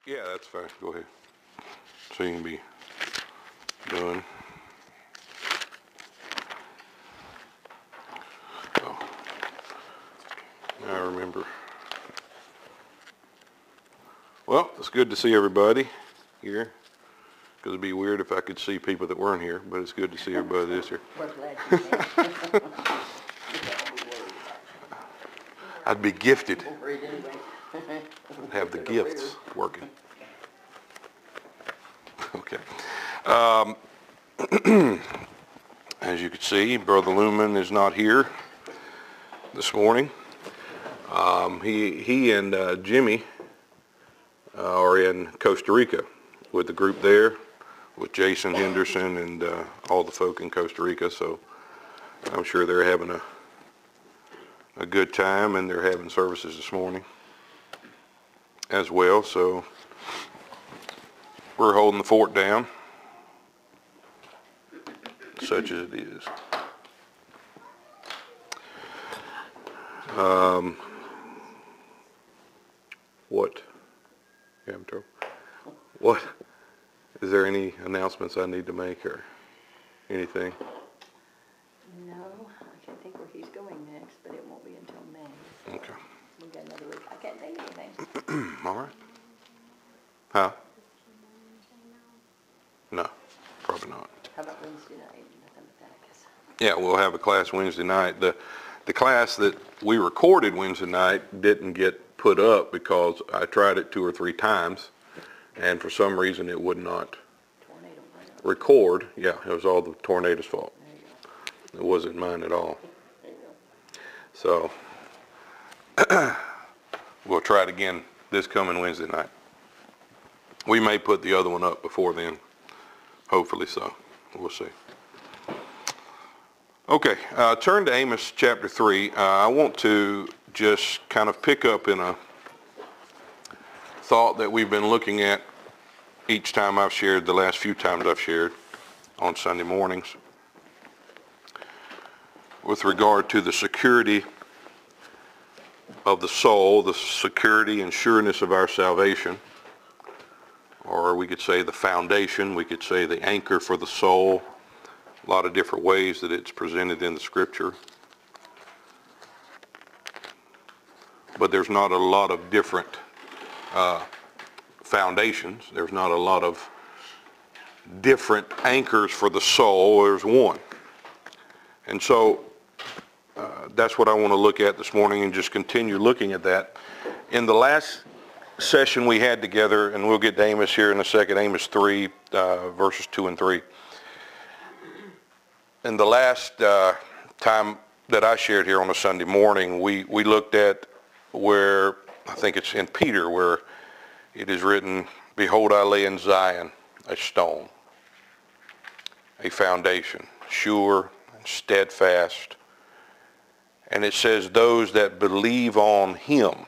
Yeah, that's fine. Go ahead. So you can be done. Oh, I remember. Well, it's good to see everybody here. Because it'd be weird if I could see people that weren't here, but it's good to see everybody that's here. We're glad you came. I'd be gifted. Worried anyway. Have the gifts working. Okay. As you can see, Brother Lumen is not here this morning. He and Jimmy are in Costa Rica with the group there, with Jason Henderson and all the folk in Costa Rica. So I'm sure they're having a good time, and they're having services this morning as well. So we're holding the fort down, such as it is. What? What? Is there any announcements I need to make or anything? No, I can't think where he's going next, but it won't be until May. So Okay. we've got another week. I can't think of anything. All right. Huh? No, probably not. How about Wednesday night? Nothing but that, I guess. Yeah, we'll have a class Wednesday night. The class that we recorded Wednesday night didn't get put up because I tried it 2 or 3 times, and for some reason it would not Tornado went up. record. Yeah, it was all the tornado's fault. There you go. It wasn't mine at all. There you go. So we'll try it again this coming Wednesday night. We may put the other one up before then. Hopefully so. We'll see. Okay, turn to Amos chapter 3. I want to just kind of pick up in a thought that we've been looking at each time I've shared, the last few times I've shared on Sunday mornings, with regard to the security of the soul, the security and sureness of our salvation, or we could say the foundation, we could say the anchor for the soul. A lot of different ways that it's presented in the scripture. But there's not a lot of different foundations. There's not a lot of different anchors for the soul. There's one. And so that's what I want to look at this morning and just continue looking at that. In the last session we had together, and we'll get to Amos here in a second, Amos 3, verses 2 and 3. In the last time that I shared here on a Sunday morning, we looked at where, I think it's in Peter, where it is written, "Behold, I lay in Zion a stone, a foundation, sure and steadfast." And it says, "Those that believe on him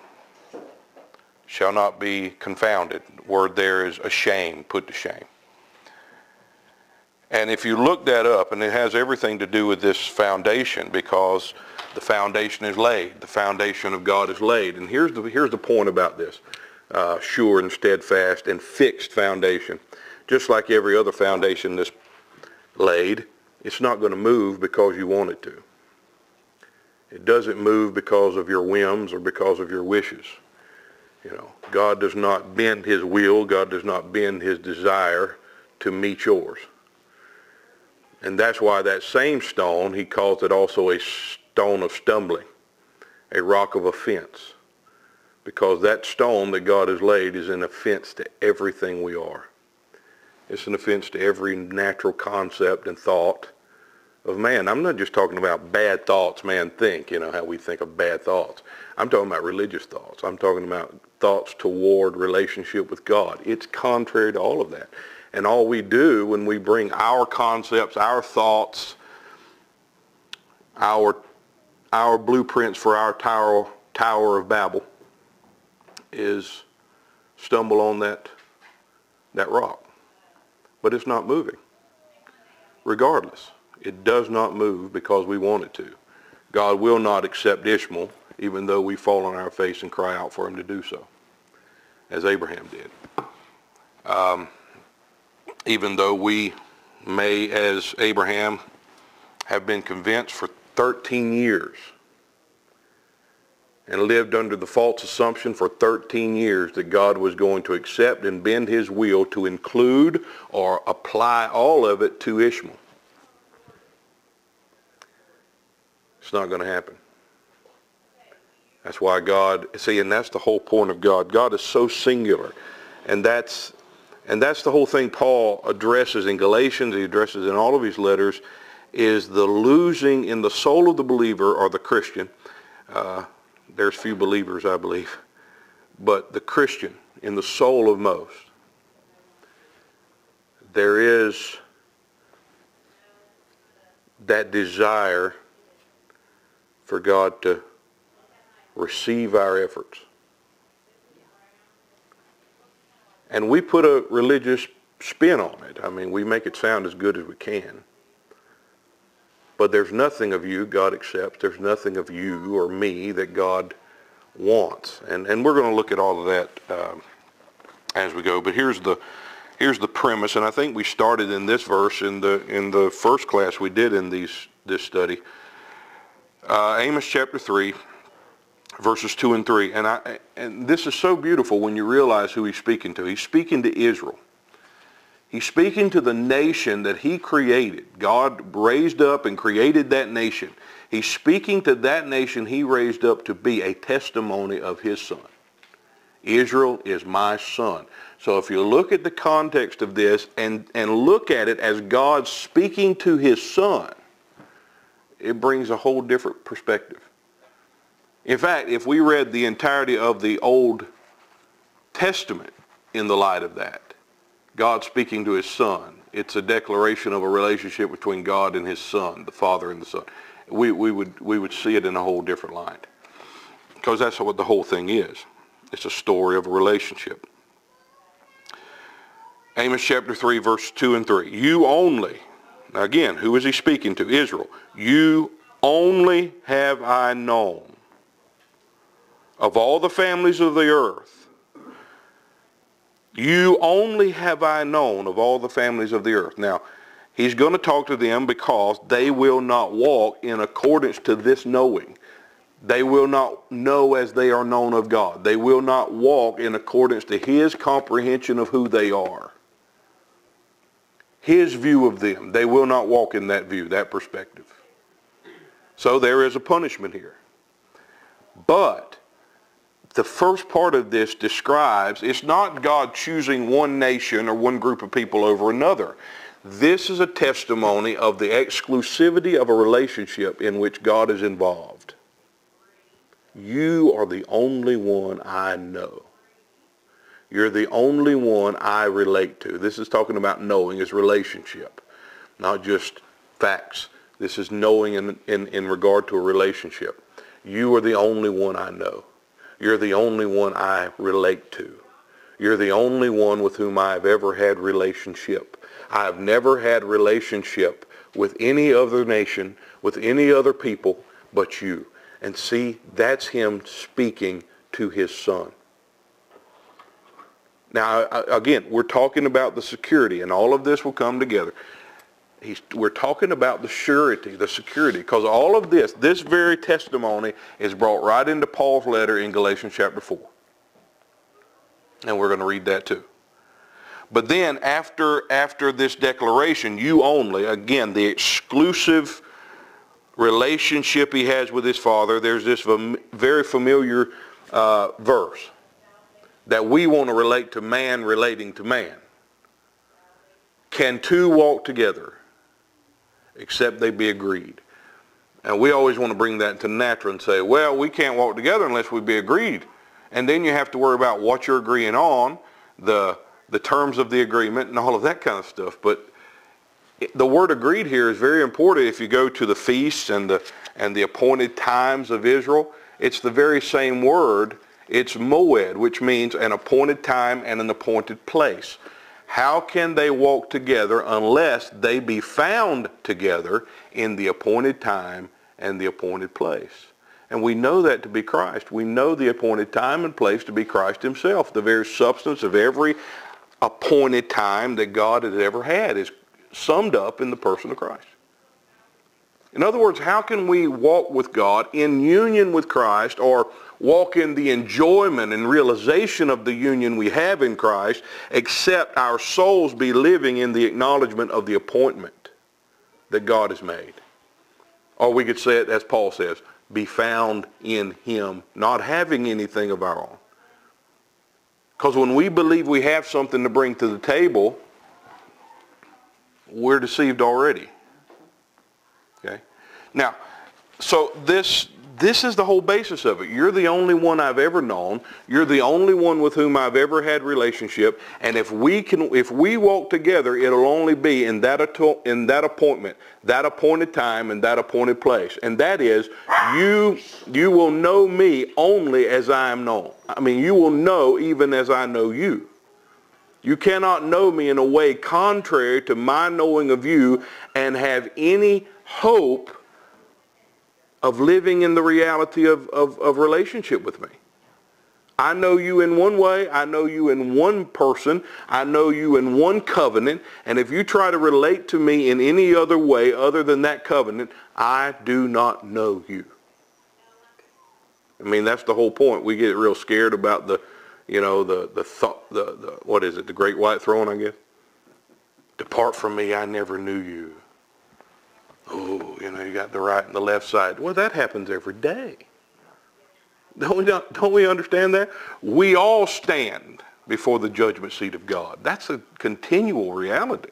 shall not be confounded." The word there is ashamed, put to shame. And if you look that up, and it has everything to do with this foundation, because the foundation is laid. The foundation of God is laid. And here's the point about this. Sure and steadfast and fixed foundation. Just like every other foundation that's laid, it's not going to move because you want it to. It doesn't move because of your whims or because of your wishes. You know, God does not bend his will. God does not bend his desire to meet yours. And that's why that same stone, he calls it also a stone of stumbling, a rock of offense. Because that stone that God has laid is an offense to everything we are. It's an offense to every natural concept and thought of man. I'm not just talking about bad thoughts man think, you know, how we think of bad thoughts. I'm talking about religious thoughts. I'm talking about thoughts toward relationship with God. It's contrary to all of that. And all we do when we bring our concepts, our thoughts, our blueprints for our Tower of Babel is stumble on that rock. But it's not moving. Regardless, it does not move because we want it to. God will not accept Ishmael, even though we fall on our face and cry out for him to do so, as Abraham did. Even though we may, as Abraham, have been convinced for 13 years and lived under the false assumption for 13 years that God was going to accept and bend his will to include or apply all of it to Ishmael. It's not going to happen. That's why God, see, and that's the whole point of God. God is so singular. And that's the whole thing Paul addresses in Galatians, he addresses in all of his letters, is the losing in the soul of the believer or the Christian. There's few believers, I believe. But the Christian, in the soul of most, there is that desire for God to receive our efforts. And we put a religious spin on it. I mean, we make it sound as good as we can. But there's nothing of you God accepts. There's nothing of you or me that God wants. And we're going to look at all of that as we go. But here's the premise, and I think we started in this verse in the first class we did in this study. Amos chapter 3, verses 2 and 3. And this is so beautiful when you realize who he's speaking to. He's speaking to Israel. He's speaking to the nation that he created. God raised up and created that nation. He's speaking to that nation he raised up to be a testimony of his son. Israel is my son. So if you look at the context of this and look at it as God speaking to his son, it brings a whole different perspective. In fact, if we read the entirety of the Old Testament in the light of that, God speaking to his son, it's a declaration of a relationship between God and his son, the Father and the Son. We would see it in a whole different light. Because that's what the whole thing is. It's a story of a relationship. Amos chapter 3, verse 2 and 3. You only, now again, who is he speaking to? Israel. You only have I known of all the families of the earth. You only have I known of all the families of the earth. Now, he's going to talk to them because they will not walk in accordance to this knowing. They will not know as they are known of God. They will not walk in accordance to his comprehension of who they are. His view of them. They will not walk in that view, that perspective. So there is a punishment here. But the first part of this describes, it's not God choosing one nation or one group of people over another. This is a testimony of the exclusivity of a relationship in which God is involved. You are the only one I know. You're the only one I relate to. This is talking about knowing as relationship, not just facts. This is knowing in regard to a relationship. You are the only one I know. You're the only one I relate to. You're the only one with whom I have ever had relationship. I have never had relationship with any other nation, with any other people but you. And see, that's him speaking to his son. Now, again, we're talking about the security, and all of this will come together. We're talking about the surety, the security, because all of this very testimony is brought right into Paul's letter in Galatians chapter 4. And we're going to read that too. But then after this declaration, you only, again, the exclusive relationship he has with his Father, there's this very familiar verse that we want to relate to man relating to man. Can two walk together except they be agreed? And we always want to bring that to natural and say, well, we can't walk together unless we be agreed. And then you have to worry about what you're agreeing on, the terms of the agreement, and all of that kind of stuff. But the word agreed here is very important. If you go to the feasts and the appointed times of Israel, it's the very same word. It's moed, which means an appointed time and an appointed place. How can they walk together unless they be found together in the appointed time and the appointed place? And we know that to be Christ. We know the appointed time and place to be Christ himself, the very substance of every appointed time that God has ever had is summed up in the person of Christ. In other words, how can we walk with God in union with Christ, or walk in the enjoyment and realization of the union we have in Christ, except our souls be living in the acknowledgement of the appointment that God has made? Or we could say it as Paul says, be found in him, not having anything of our own. Because when we believe we have something to bring to the table, we're deceived already. Okay? Now, so this is the whole basis of it. You're the only one I've ever known. You're the only one with whom I've ever had relationship. And if we walk together, it'll only be in that appointment, that appointed time, and that appointed place. And that is, you will know me only as I am known. I mean, you will know even as I know you. You cannot know me in a way contrary to my knowing of you and have any hope of living in the reality of relationship with me. I know you in one way. I know you in one person. I know you in one covenant. And if you try to relate to me in any other way other than that covenant, I do not know you. I mean, that's the whole point. We get real scared about the what is it? The great white throne, I guess. Depart from me, I never knew you. Oh, you got the right and the left side. Well, that happens every day. Don't we understand that? We all stand before the judgment seat of God. That's a continual reality.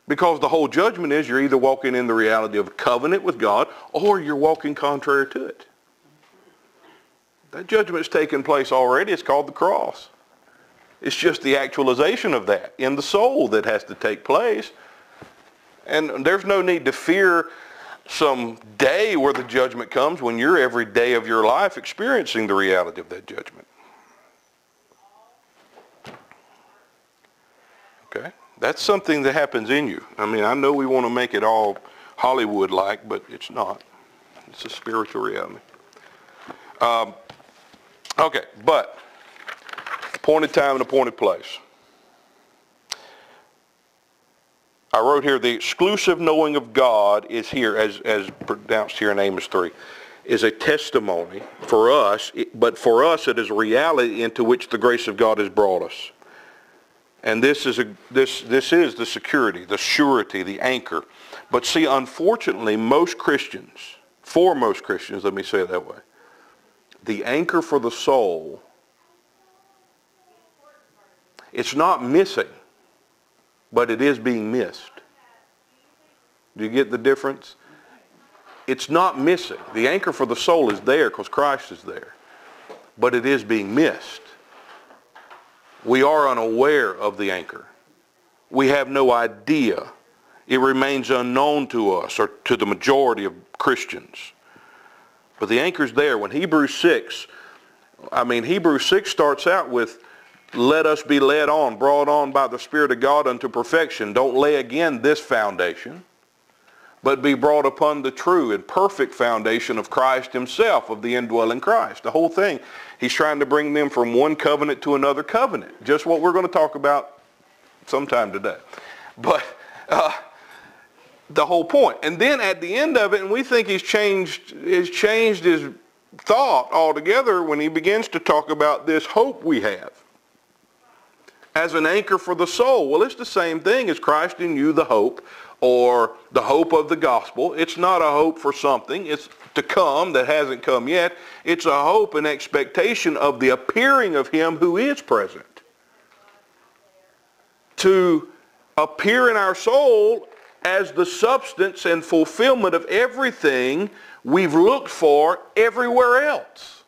Because the whole judgment is you're either walking in the reality of a covenant with God or you're walking contrary to it. That judgment's taken place already. It's called the cross. It's just the actualization of that in the soul that has to take place. And there's no need to fear some day where the judgment comes when you're every day of your life experiencing the reality of that judgment. Okay? That's something that happens in you. I mean, I know we want to make it all Hollywood-like, but it's not. It's a spiritual reality. Okay, but appointed time and appointed place. I wrote here, the exclusive knowing of God is here, as pronounced here in Amos 3, is a testimony for us, but for us it is a reality into which the grace of God has brought us. And this is the security, the surety, the anchor. But see, unfortunately, most Christians, let me say it that way, the anchor for the soul, it's not missing, but it is being missed. Do you get the difference? It's not missing. The anchor for the soul is there because Christ is there, but it is being missed. We are unaware of the anchor. We have no idea. It remains unknown to us or to the majority of Christians. But the anchor's there. When Hebrews 6 starts out with, let us be led on, brought on by the Spirit of God unto perfection. Don't lay again this foundation, but be brought upon the true and perfect foundation of Christ himself, of the indwelling Christ. The whole thing, he's trying to bring them from one covenant to another covenant. Just what we're going to talk about sometime today. But the whole point. And then at the end of it, and we think he's changed his thought altogether when he begins to talk about this hope we have as an anchor for the soul. Well, it's the same thing as Christ in you, the hope, or the hope of the gospel. It's not a hope for something. It's to come that hasn't come yet. It's a hope and expectation of the appearing of him who is present. To appear in our soul as the substance and fulfillment of everything we've looked for everywhere else.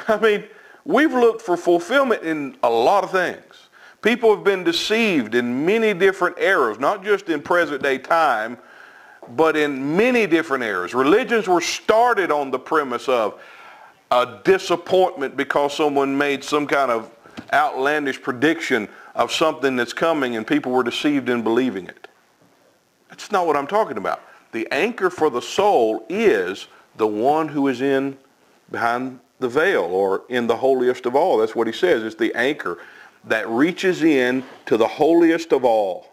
I mean, we've looked for fulfillment in a lot of things. People have been deceived in many different eras, not just in present day time, but in many different eras. Religions were started on the premise of a disappointment because someone made some kind of outlandish prediction of something that's coming and people were deceived in believing it. That's not what I'm talking about. The anchor for the soul is the one who is in behind the veil, or in the holiest of all. That's what he says. It's the anchor that reaches in to the holiest of all.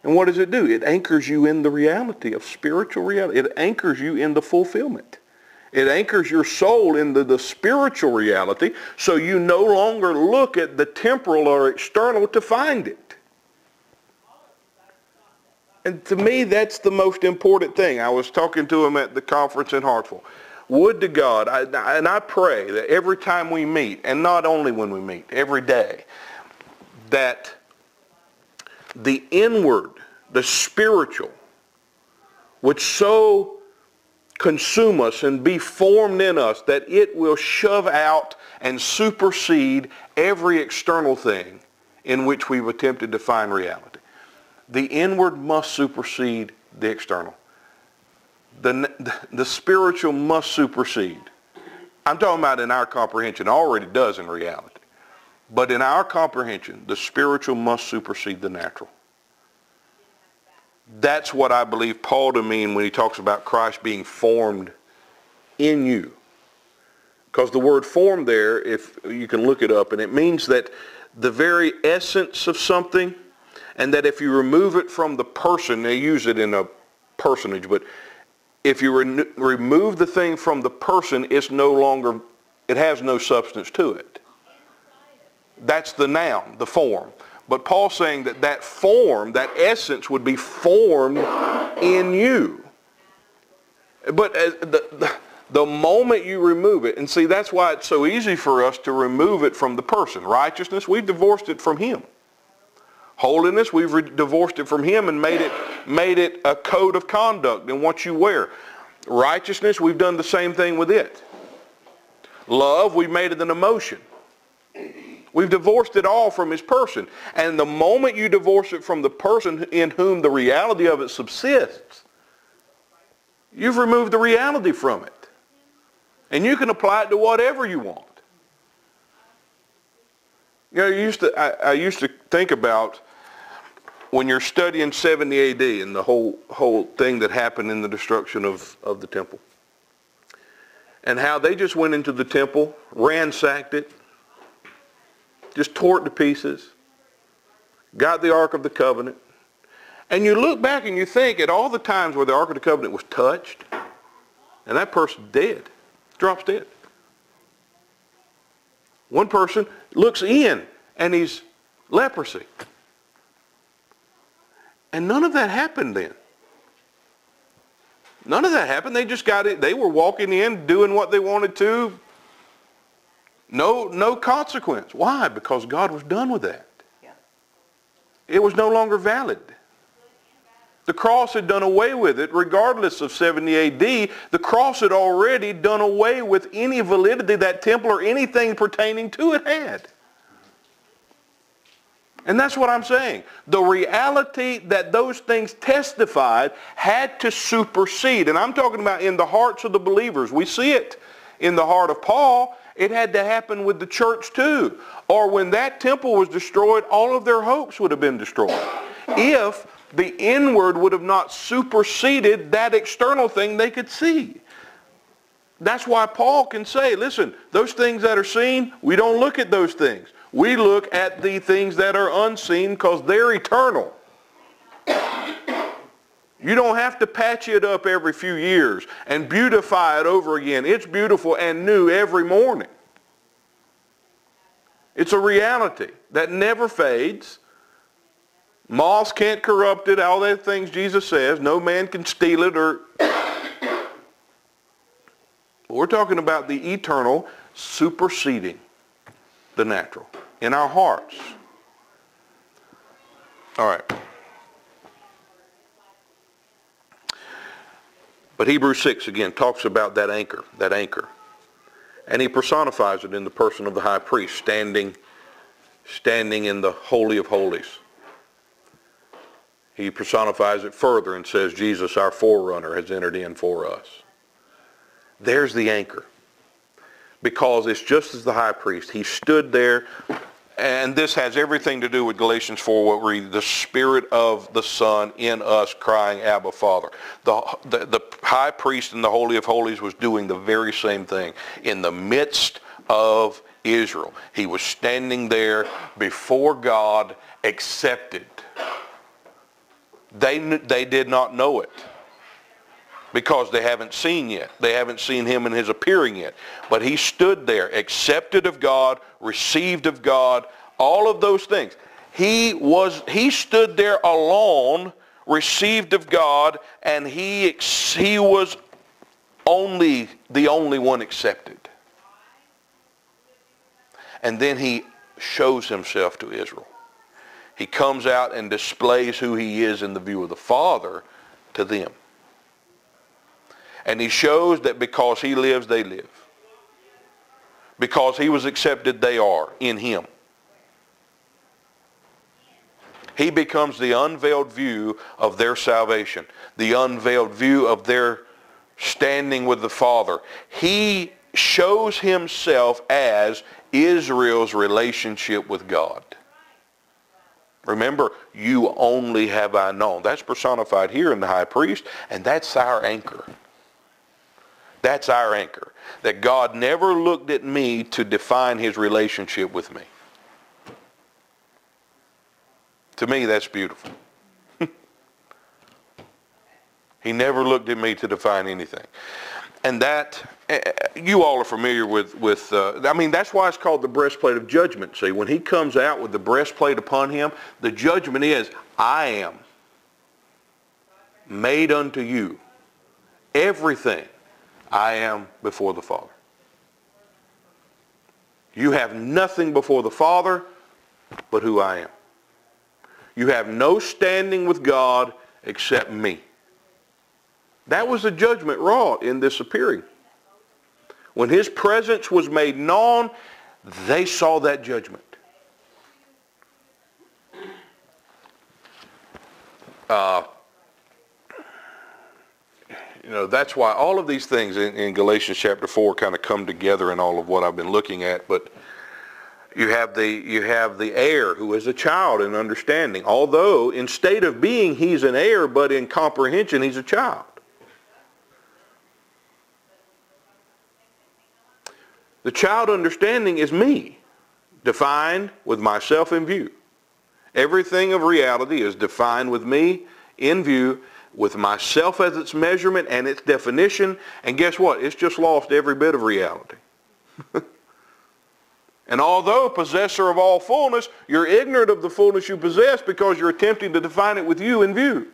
And what does it do? It anchors you in the reality of spiritual reality. It anchors you in the fulfillment. It anchors your soul into the spiritual reality, so you no longer look at the temporal or external to find it. And to me, that's the most important thing. I was talking to him at the conference in Hartsville. Would to God, and I pray that every time we meet, and not only when we meet, every day, that the inward, the spiritual, would so consume us and be formed in us that it will shove out and supersede every external thing in which we've attempted to find reality. The inward must supersede the external. The spiritual must supersede. I'm talking about in our comprehension. It already does in reality. But in our comprehension, the spiritual must supersede the natural. That's what I believe Paul to mean when he talks about Christ being formed in you. Because the word formed there, if you can look it up, and it means that the very essence of something, and that if you remove it from the person, they use it in a personage, but if you remove the thing from the person, it's no longer, it has no substance to it. That's the noun, the form. But Paul's saying that that form, that essence would be formed in you. But the moment you remove it, and see, that's why it's so easy for us to remove it from the person. Righteousness, we've divorced it from him. Holiness, we've divorced it from him and made it a code of conduct in what you wear. Righteousness, we've done the same thing with it. Love, we've made it an emotion. We've divorced it all from his person. And the moment you divorce it from the person in whom the reality of it subsists, you've removed the reality from it. And you can apply it to whatever you want. You know, I used to think about when you're studying 70 AD and the whole thing that happened in the destruction of the temple. And how they just went into the temple, ransacked it, just tore it to pieces, got the Ark of the Covenant. And you look back and you think at all the times where the Ark of the Covenant was touched, and that person's dead, drops dead. One person looks in and he's leprosy. And none of that happened then. None of that happened. They just got it. They were walking in, doing what they wanted to. No consequence. Why? Because God was done with that. Yeah. It was no longer valid. The cross had done away with it. Regardless of 70 AD, the cross had already done away with any validity that temple or anything pertaining to it had. And that's what I'm saying. The reality that those things testified had to supersede. And I'm talking about in the hearts of the believers. We see it in the heart of Paul. It had to happen with the church too. Or when that temple was destroyed, all of their hopes would have been destroyed. If the inward would have not superseded that external thing they could see. That's why Paul can say, listen, those things that are seen, we don't look at those things. We look at the things that are unseen because they're eternal. You don't have to patch it up every few years and beautify it over again. It's beautiful and new every morning. It's a reality that never fades. Moths can't corrupt it, all the things Jesus says. No man can steal it or... We're talking about the eternal superseding the natural in our hearts. All right. But Hebrews 6 again talks about that anchor. And he personifies it in the person of the high priest standing in the Holy of Holies. He personifies it further and says, Jesus, our forerunner, has entered in for us. There's the anchor. Because it's just as the high priest. He stood there and this has everything to do with Galatians 4, what we read, the Spirit of the Son in us crying, Abba, Father. The high priest in the Holy of Holies was doing the very same thing in the midst of Israel. He was standing there before God, accepted. They did not know it because they haven't seen yet. They haven't seen him in his appearing yet. But he stood there, accepted of God, received of God, all of those things. He stood there alone, received of God, and he was the only one accepted. And then he shows himself to Israel. He comes out and displays who he is in the view of the Father to them. And he shows that because he lives, they live. Because he was accepted, they are in him. He becomes the unveiled view of their salvation, the unveiled view of their standing with the Father. He shows himself as Israel's relationship with God. Remember, you only have I known. That's personified here in the high priest, and that's our anchor. That's our anchor. That God never looked at me to define his relationship with me. To me, that's beautiful. He never looked at me to define anything. And that, you all are familiar with that's why it's called the breastplate of judgment. See, when he comes out with the breastplate upon him, the judgment is, I am made unto you everything I am before the Father. You have nothing before the Father but who I am. You have no standing with God except me. That was the judgment wrought in this appearing. When his presence was made known, they saw that judgment. That's why all of these things in Galatians chapter 4 kind of come together in all of what I've been looking at. But you have the heir who is a child in understanding. Although in state of being he's an heir, but in comprehension he's a child. The child understanding is me, defined with myself in view. Everything of reality is defined with me in view, with myself as its measurement and its definition. And guess what? It's just lost every bit of reality. And although possessor of all fullness, you're ignorant of the fullness you possess because you're attempting to define it with you in view.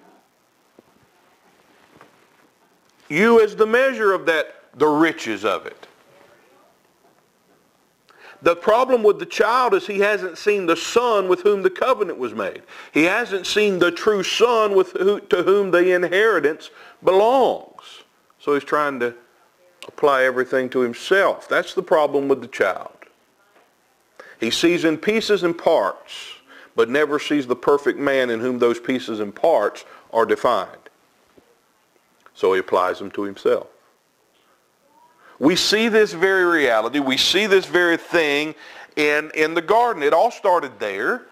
You as the measure of that, the riches of it. The problem with the child is he hasn't seen the Son with whom the covenant was made. He hasn't seen the true Son to whom the inheritance belongs. So he's trying to apply everything to himself. That's the problem with the child. He sees in pieces and parts, but never sees the perfect man in whom those pieces and parts are defined. So he applies them to himself. We see this very reality, we see this very thing in the garden. It all started there.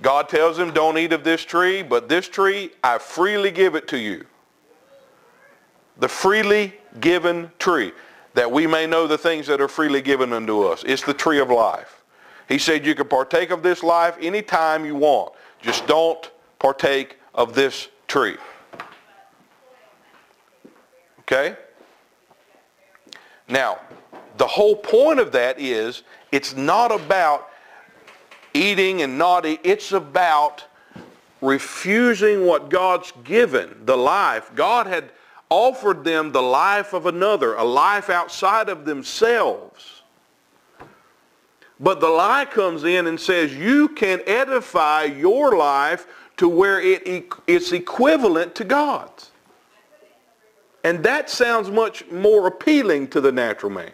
God tells him, don't eat of this tree, but this tree, I freely give it to you. The freely given tree, that we may know the things that are freely given unto us. It's the tree of life. He said you can partake of this life anytime you want. Just don't partake of this tree. Okay? Now, the whole point of that is, it's not about eating and not eating. It's about refusing what God's given, the life. God had offered them the life of another, a life outside of themselves. But the lie comes in and says, you can edify your life to where it's equivalent to God's. And that sounds much more appealing to the natural man.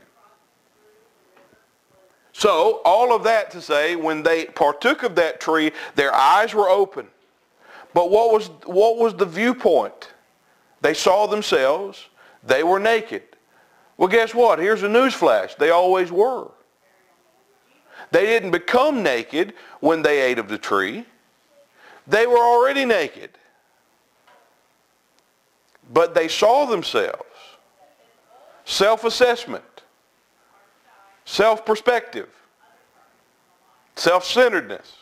So, all of that to say, when they partook of that tree, their eyes were open. But what was the viewpoint? They saw themselves. They were naked. Well, guess what? Here's a newsflash. They always were. They didn't become naked when they ate of the tree. They were already naked. But they saw themselves. Self-assessment. Self-perspective. Self-centeredness.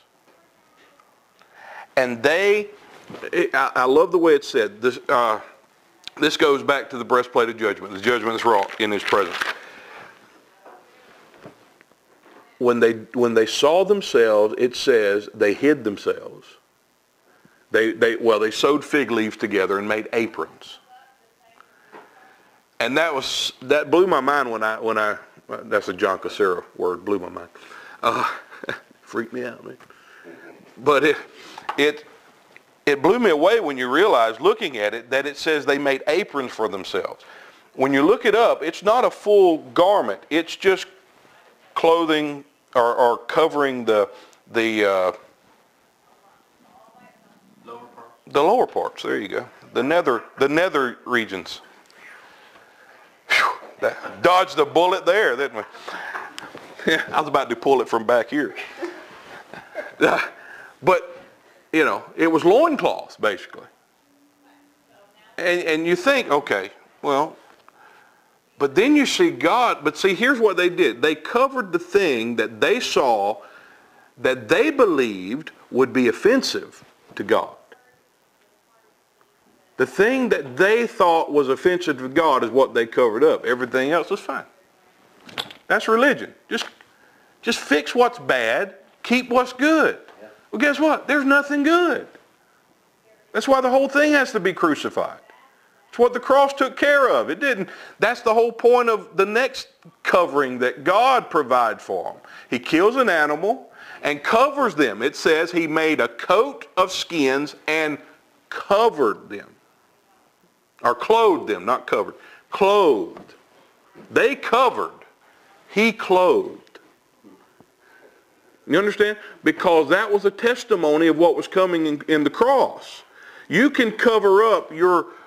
And I love the way it's said. This goes back to the breastplate of judgment. The judgment is wrought in his presence. When they saw themselves, it says they hid themselves. They sewed fig leaves together and made aprons. And that blew my mind when I that's a John Cassera word, blew my mind. Freaked me out, man. But it blew me away when you realize, looking at it, that it says they made aprons for themselves. When you look it up, it's not a full garment. It's just clothing or covering the lower parts. There you go. The nether regions. Whew, dodged the bullet there, didn't we? Yeah, I was about to pull it from back here. But, you know, it was loincloths, basically. And you think, okay, well, but then you see God, but see, here's what they did. They covered the thing that they saw that they believed would be offensive to God. The thing that they thought was offensive to God is what they covered up. Everything else is fine. That's religion. Just fix what's bad, keep what's good. Well, guess what? There's nothing good. That's why the whole thing has to be crucified. It's what the cross took care of. It didn't. That's the whole point of the next covering that God provides for them. He kills an animal and covers them. It says he made a coat of skins and covered them. Or clothed them, not covered. Clothed. They covered. He clothed. You understand? Because that was a testimony of what was coming in the cross. You can cover up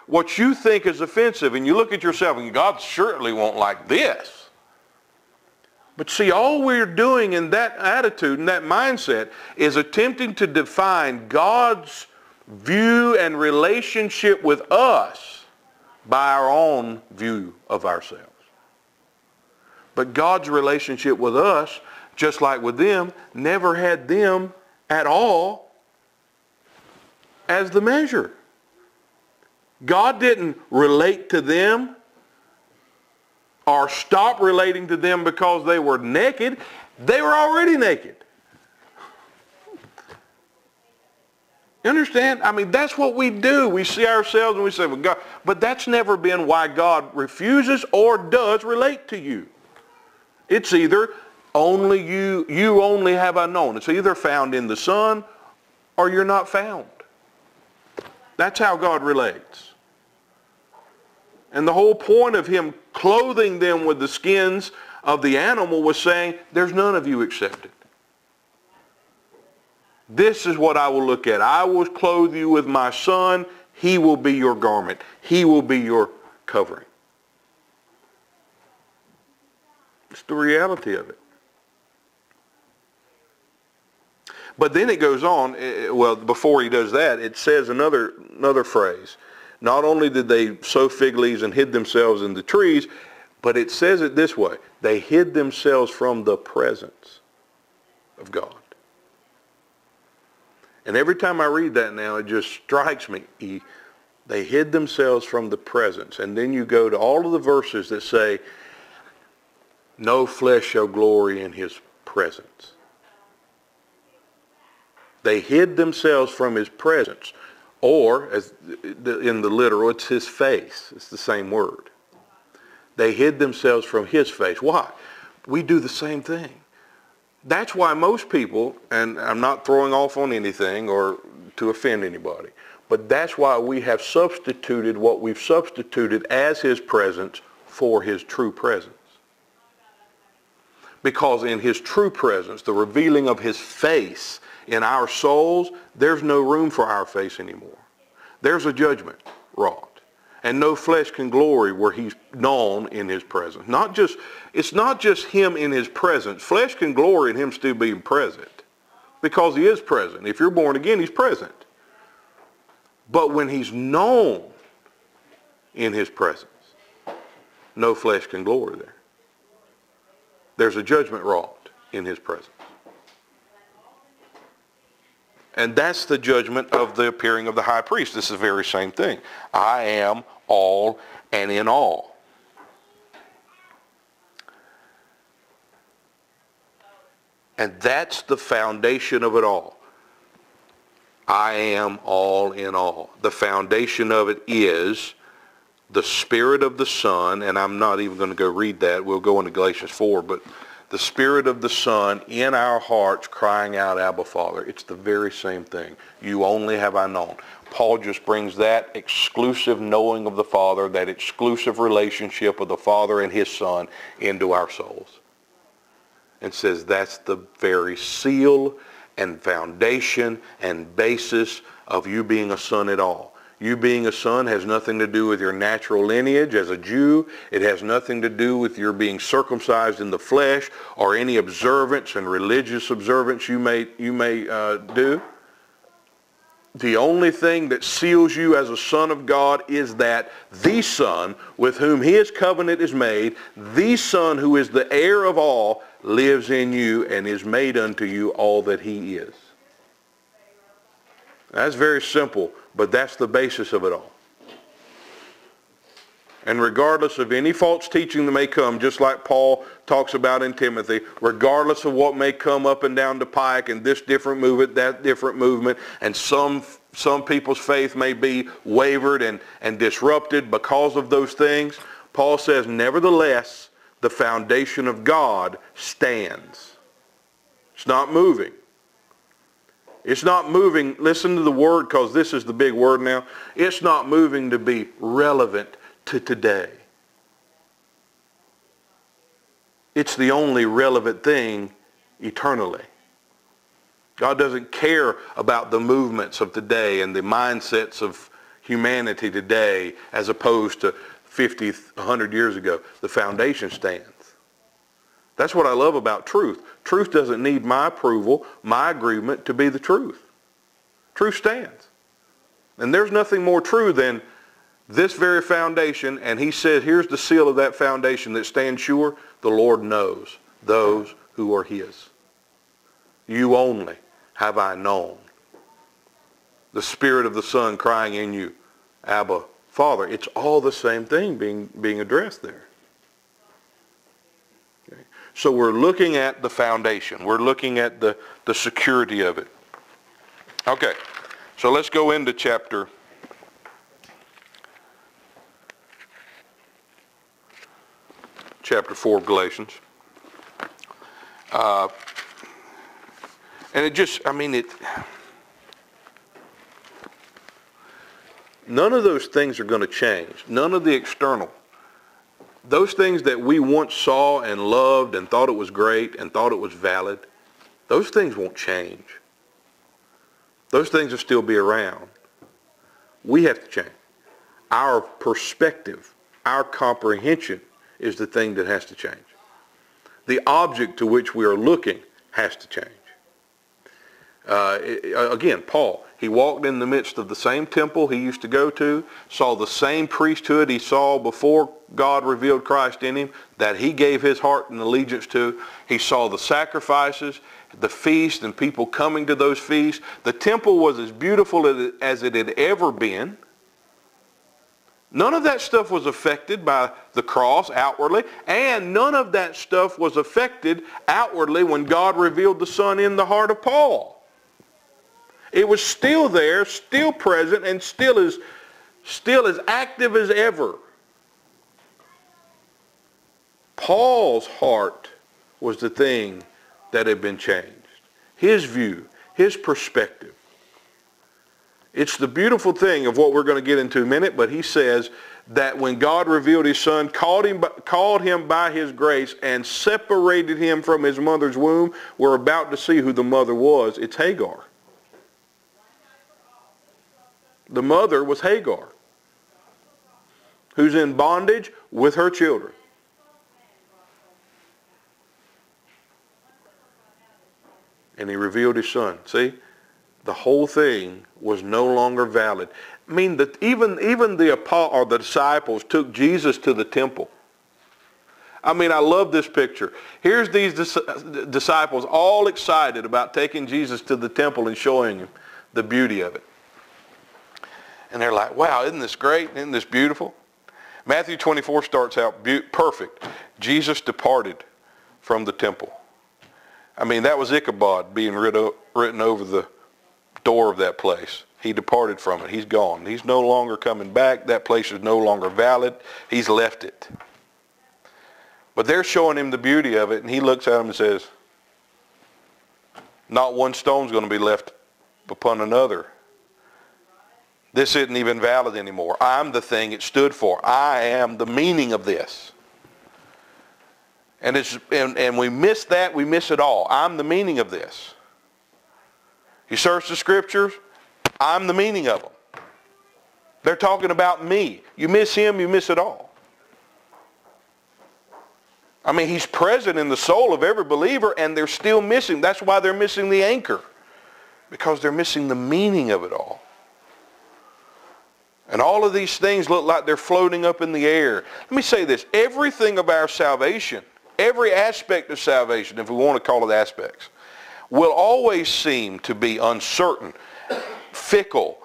what you think is offensive, and you look at yourself and God certainly won't like this. But see, all we're doing in that attitude and that mindset is attempting to define God's view and relationship with us by our own view of ourselves. But God's relationship with us, just like with them, never had them at all as the measure. God didn't relate to them or stop relating to them because they were naked. They were already naked. You understand? I mean, that's what we do. We see ourselves and we say, well, God, but that's never been why God refuses or does relate to you. It's either only you only have I known. It's either found in the Son or you're not found. That's how God relates. And the whole point of him clothing them with the skins of the animal was saying, there's none of you accepted. This is what I will look at. I will clothe you with my Son. He will be your garment. He will be your covering. It's the reality of it. But then it goes on, well, before he does that, it says another phrase. Not only did they sow fig leaves and hid themselves in the trees, but it says it this way. They hid themselves from the presence of God. And every time I read that now, it just strikes me. They hid themselves from the presence. And then you go to all of the verses that say, no flesh shall glory in his presence. They hid themselves from his presence. Or, as in the literal, it's his face. It's the same word. They hid themselves from his face. Why? We do the same thing. That's why most people, and I'm not throwing off on anything or to offend anybody, but that's why we have substituted what we've substituted as his presence for his true presence. Because in his true presence, the revealing of his face in our souls, there's no room for our face anymore. There's a judgment wrought. And no flesh can glory where he's known in his presence. It's not just him in his presence. Flesh can glory in him still being present. Because he is present. If you're born again, he's present. But when he's known in his presence, no flesh can glory there. There's a judgment wrought in his presence. And that's the judgment of the appearing of the high priest. This is the very same thing. I am all and in all. And that's the foundation of it all. I am all in all. The foundation of it is the Spirit of the Son, and I'm not even going to go read that. We'll go into Galatians 4, but the Spirit of the Son in our hearts crying out, Abba, Father. It's the very same thing. You only have I known. Paul just brings that exclusive knowing of the Father, that exclusive relationship of the Father and his Son into our souls. And says that's the very seal and foundation and basis of you being a son at all. You being a son has nothing to do with your natural lineage as a Jew. It has nothing to do with your being circumcised in the flesh or any observance and religious observance you may do. The only thing that seals you as a son of God is that the Son with whom his covenant is made, the Son who is the heir of all, lives in you and is made unto you all that he is. That's very simple, but that's the basis of it all. And regardless of any false teaching that may come, just like Paul talks about in Timothy, regardless of what may come up and down the pike and this different movement, that different movement, and some people's faith may be wavered and disrupted because of those things, Paul says, nevertheless, the foundation of God stands. It's not moving. It's not moving, listen to the word because this is the big word now. It's not moving to be relevant to today. It's the only relevant thing eternally. God doesn't care about the movements of today and the mindsets of humanity today as opposed to 50, 100 years ago. The foundation stands. That's what I love about truth. Truth doesn't need my approval, my agreement to be the truth. Truth stands. And there's nothing more true than this very foundation, and he said, here's the seal of that foundation that stands sure. The Lord knows those who are his. You only have I known. The Spirit of the Son crying in you, Abba, Father. It's all the same thing being addressed there. Okay. So we're looking at the foundation. We're looking at the security of it. Okay, so let's go into chapter 4 of Galatians. And it just, none of those things are going to change. None of the external. Those things that we once saw and loved and thought it was great and thought it was valid, those things won't change. Those things will still be around. We have to change. Our perspective, our comprehension is the thing that has to change. The object to which we are looking has to change. Again, Paul, he walked in the midst of the same temple he used to go to, saw the same priesthood he saw before God revealed Christ in him, that he gave his heart and allegiance to. He saw the sacrifices, the feast, and people coming to those feasts. The temple was as beautiful as it had ever been. None of that stuff was affected by the cross outwardly, and none of that stuff was affected outwardly when God revealed the Son in the heart of Paul. It was still there, still present, and still as active as ever. Paul's heart was the thing that had been changed. His view, his perspective. It's the beautiful thing of what we're going to get into in a minute, but he says that when God revealed his Son, called him by his grace, and separated him from his mother's womb, we're about to see who the mother was. It's Hagar. The mother was Hagar. who's in bondage with her children. And he revealed his son. See? The whole thing was no longer valid. I mean, that even the disciples took Jesus to the temple. I mean, I love this picture. Here's these disciples all excited about taking Jesus to the temple and showing him the beauty of it. And they're like, wow, isn't this great? Isn't this beautiful? Matthew 24 starts out perfect. Jesus departed from the temple. I mean, that was Ichabod being written over the door of that place. He departed from it. He's gone. He's no longer coming back. That place is no longer valid. He's left it. But they're showing him the beauty of it, and he looks at them and says, not one stone's going to be left upon another. This isn't even valid anymore. I'm the thing it stood for. I am the meaning of this. And we miss that, we miss it all. I'm the meaning of this. You search the scriptures, I'm the meaning of them. They're talking about me. You miss him, you miss it all. I mean, he's present in the soul of every believer, and they're still missing. That's why they're missing the anchor. Because they're missing the meaning of it all. And all of these things look like they're floating up in the air. Let me say this. Everything of our salvation, every aspect of salvation, if we want to call it aspects, will always seem to be uncertain, fickle,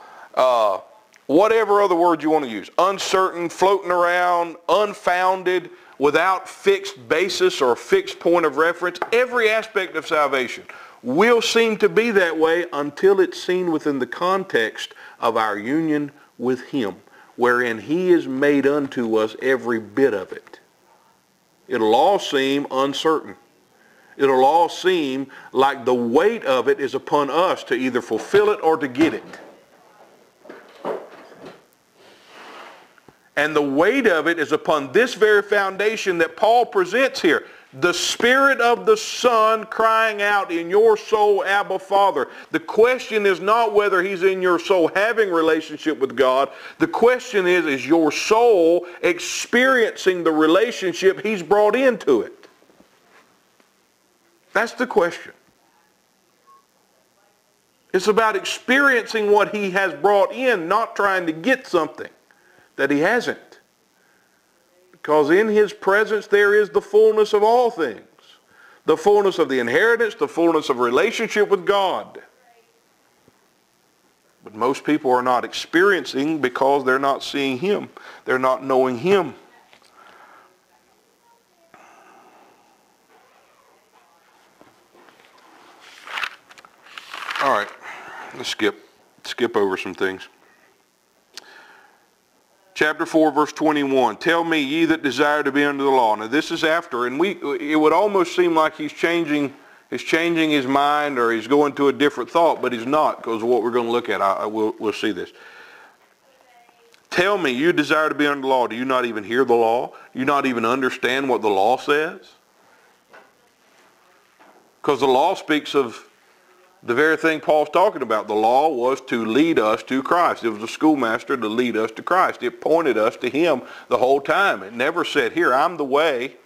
whatever other word you want to use. Uncertain, floating around, unfounded, without fixed basis or fixed point of reference. Every aspect of salvation will seem to be that way until it's seen within the context of our union with him, wherein he is made unto us every bit of it. It'll all seem uncertain. It'll all seem like the weight of it is upon us to either fulfill it or to get it. And the weight of it is upon this very foundation that Paul presents here. The Spirit of the Son crying out in your soul, Abba, Father. The question is not whether he's in your soul having relationship with God. The question is your soul experiencing the relationship he's brought into it? That's the question. It's about experiencing what he has brought in, not trying to get something that he hasn't. Because in his presence there is the fullness of all things. The fullness of the inheritance, the fullness of relationship with God. But most people are not experiencing because they're not seeing him. They're not knowing him. All right, let's skip over some things. Chapter 4, verse 21. Tell me, ye that desire to be under the law. Now this is after, and it would almost seem like he's changing his mind, or he's going to a different thought, but he's not, because of what we're going to look at. We'll see this. Tell me, you desire to be under the law. Do you not even hear the law? Do you not even understand what the law says? Because the law speaks of the very thing Paul's talking about. The law was to lead us to Christ. It was a schoolmaster to lead us to Christ. It pointed us to him the whole time. It never said, here, I'm the way.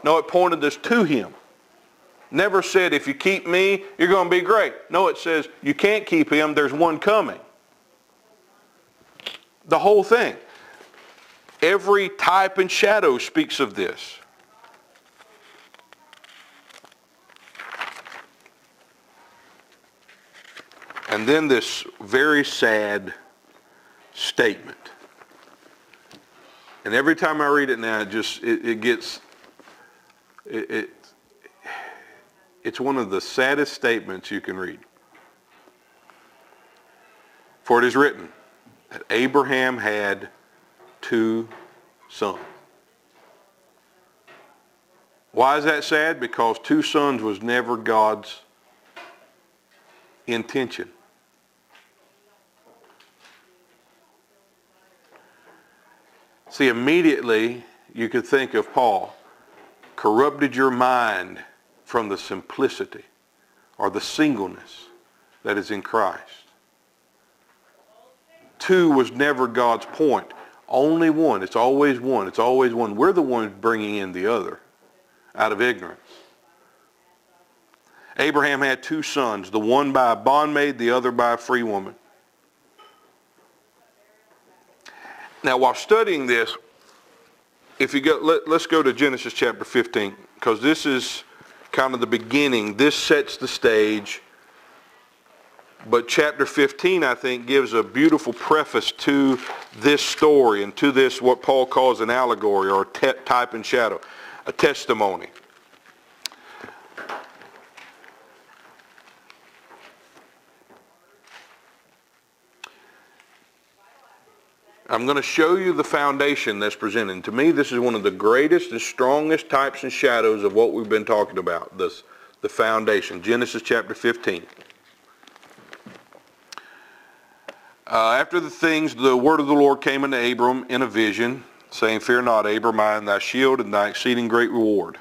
No, it pointed us to him. Never said, if you keep me, you're going to be great. No, it says, you can't keep him, there's one coming. The whole thing. Every type and shadow speaks of this. And then this very sad statement. And every time I read it now, it's one of the saddest statements you can read. For it is written that Abraham had 2 sons. Why is that sad? Because 2 sons was never God's intention. See, immediately you could think of Paul, corrupted your mind from the simplicity or the singleness that is in Christ. 2 was never God's point. Only one. It's always one. It's always one. We're the ones bringing in the other out of ignorance. Abraham had 2 sons, the one by a bondmaid, the other by a free woman. Now, while studying this, if you go, let's go to Genesis chapter 15, because this is kind of the beginning. This sets the stage. But chapter 15, I think, gives a beautiful preface to this story and to this, what Paul calls an allegory or type and shadow, a testimony. I'm going to show you the foundation that's presented. To me, this is one of the greatest and strongest types and shadows of what we've been talking about, the foundation. Genesis chapter 15. After the word of the Lord came unto Abram in a vision, saying, Fear not, Abram, I am thy shield and thy exceeding great reward.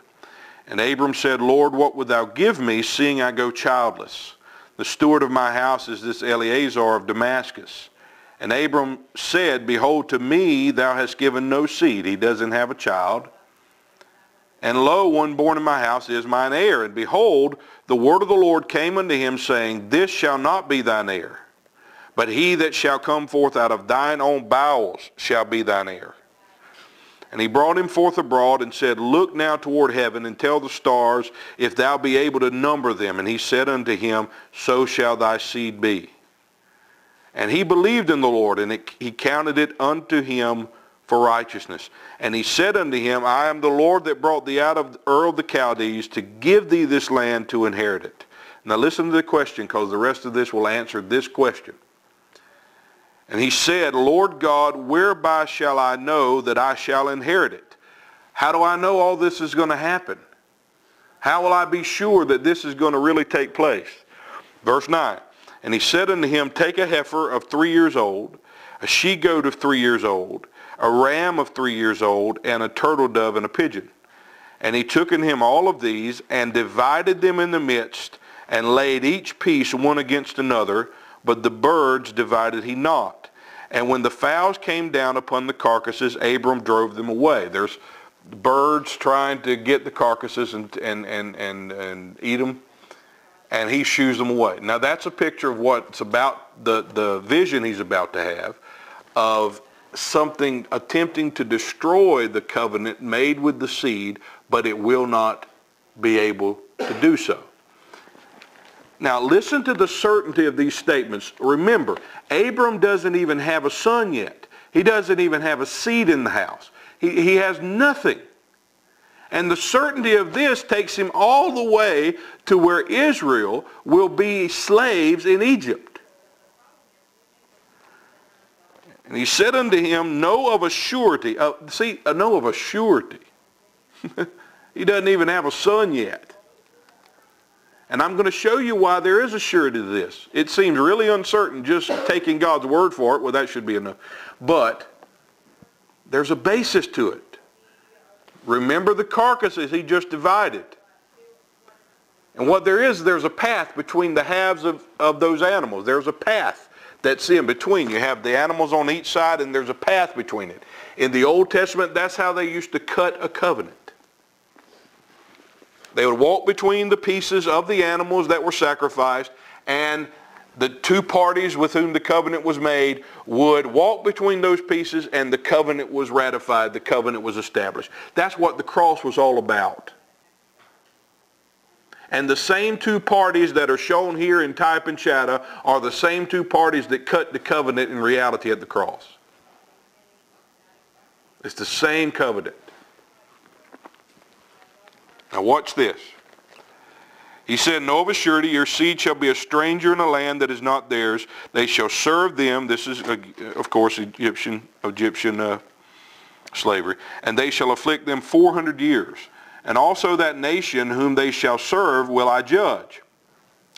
And Abram said, Lord, what wilt thou give me, seeing I go childless? The steward of my house is this Eleazar of Damascus. And Abram said, Behold, to me thou hast given no seed. He doesn't have a child. And lo, one born in my house is mine heir. And behold, the word of the Lord came unto him, saying, This shall not be thine heir, but he that shall come forth out of thine own bowels shall be thine heir. And he brought him forth abroad and said, Look now toward heaven and tell the stars, if thou be able to number them. And he said unto him, So shall thy seed be. And he believed in the Lord, and he counted it unto him for righteousness. And he said unto him, I am the Lord that brought thee out of Ur of the Chaldees to give thee this land to inherit it. Now listen to the question, because the rest of this will answer this question. And he said, Lord God, whereby shall I know that I shall inherit it? How do I know all this is going to happen? How will I be sure that this is going to really take place? Verse 9. And he said unto him, Take a heifer of 3 years old, a she-goat of 3 years old, a ram of 3 years old, and a turtle dove and a pigeon. And he took in him all of these, and divided them in the midst, and laid each piece one against another, but the birds divided he not. And when the fowls came down upon the carcasses, Abram drove them away. There's birds trying to get the carcasses and eat them. And he shoos them away. Now that's a picture of what's about the vision he's about to have of something attempting to destroy the covenant made with the seed, but it will not be able to do so. Now listen to the certainty of these statements. Remember, Abram doesn't even have a son yet. He doesn't even have a seed in the house. He has nothing. And the certainty of this takes him all the way to where Israel will be slaves in Egypt. And he said unto him, Know of a surety. Know of a surety. He doesn't even have a son yet. And I'm going to show you why there is a surety to this. It seems really uncertain just taking God's word for it. Well, that should be enough. But there's a basis to it. Remember the carcasses he just divided. And what there's a path between the halves of those animals. There's a path that's in between. You have the animals on each side, and there's a path between it. In the Old Testament, that's how they used to cut a covenant. They would walk between the pieces of the animals that were sacrificed, and the two parties with whom the covenant was made would walk between those pieces, and the covenant was ratified, the covenant was established. That's what the cross was all about. And the same two parties that are shown here in type and shadow are the same two parties that cut the covenant in reality at the cross. It's the same covenant. Now watch this. He said, Know of a surety, your seed shall be a stranger in a land that is not theirs. They shall serve them. This is, of course, Egyptian slavery. And they shall afflict them 400 years. And also that nation whom they shall serve will I judge.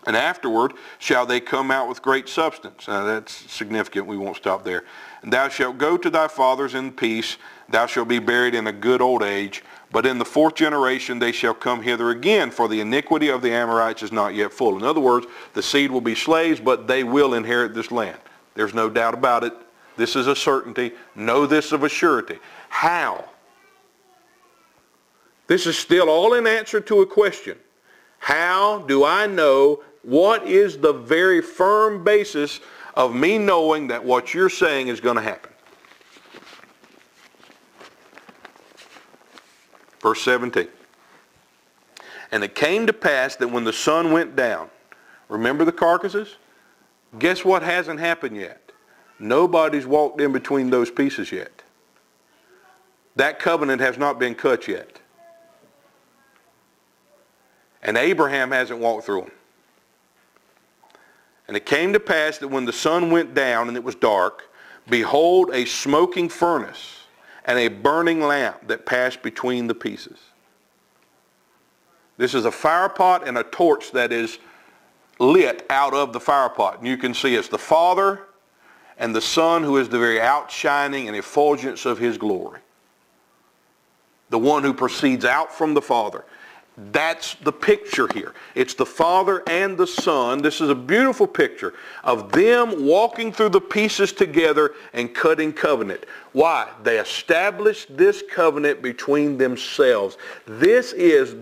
And afterward shall they come out with great substance. Now that's significant. We won't stop there. And thou shalt go to thy fathers in peace. Thou shalt be buried in a good old age. But in the 4th generation they shall come hither again, for the iniquity of the Amorites is not yet full. In other words, the seed will be slaves, but they will inherit this land. There's no doubt about it. This is a certainty. Know this of a surety. How? This is still all in answer to a question. How do I know? What is the very firm basis of me knowing that what you're saying is going to happen? Verse 17. And it came to pass that when the sun went down, remember the carcasses? Guess what hasn't happened yet? Nobody's walked in between those pieces yet. That covenant has not been cut yet. And Abraham hasn't walked through them. And it came to pass that when the sun went down and it was dark, behold, a smoking furnace and a burning lamp that passed between the pieces. This is a fire pot and a torch that is lit out of the fire pot. And you can see it's the Father and the Son, who is the very outshining and effulgence of his glory. The one who proceeds out from the Father. That's the picture here. It's the Father and the Son. This is a beautiful picture of them walking through the pieces together and cutting covenant. Why? They established this covenant between themselves. This is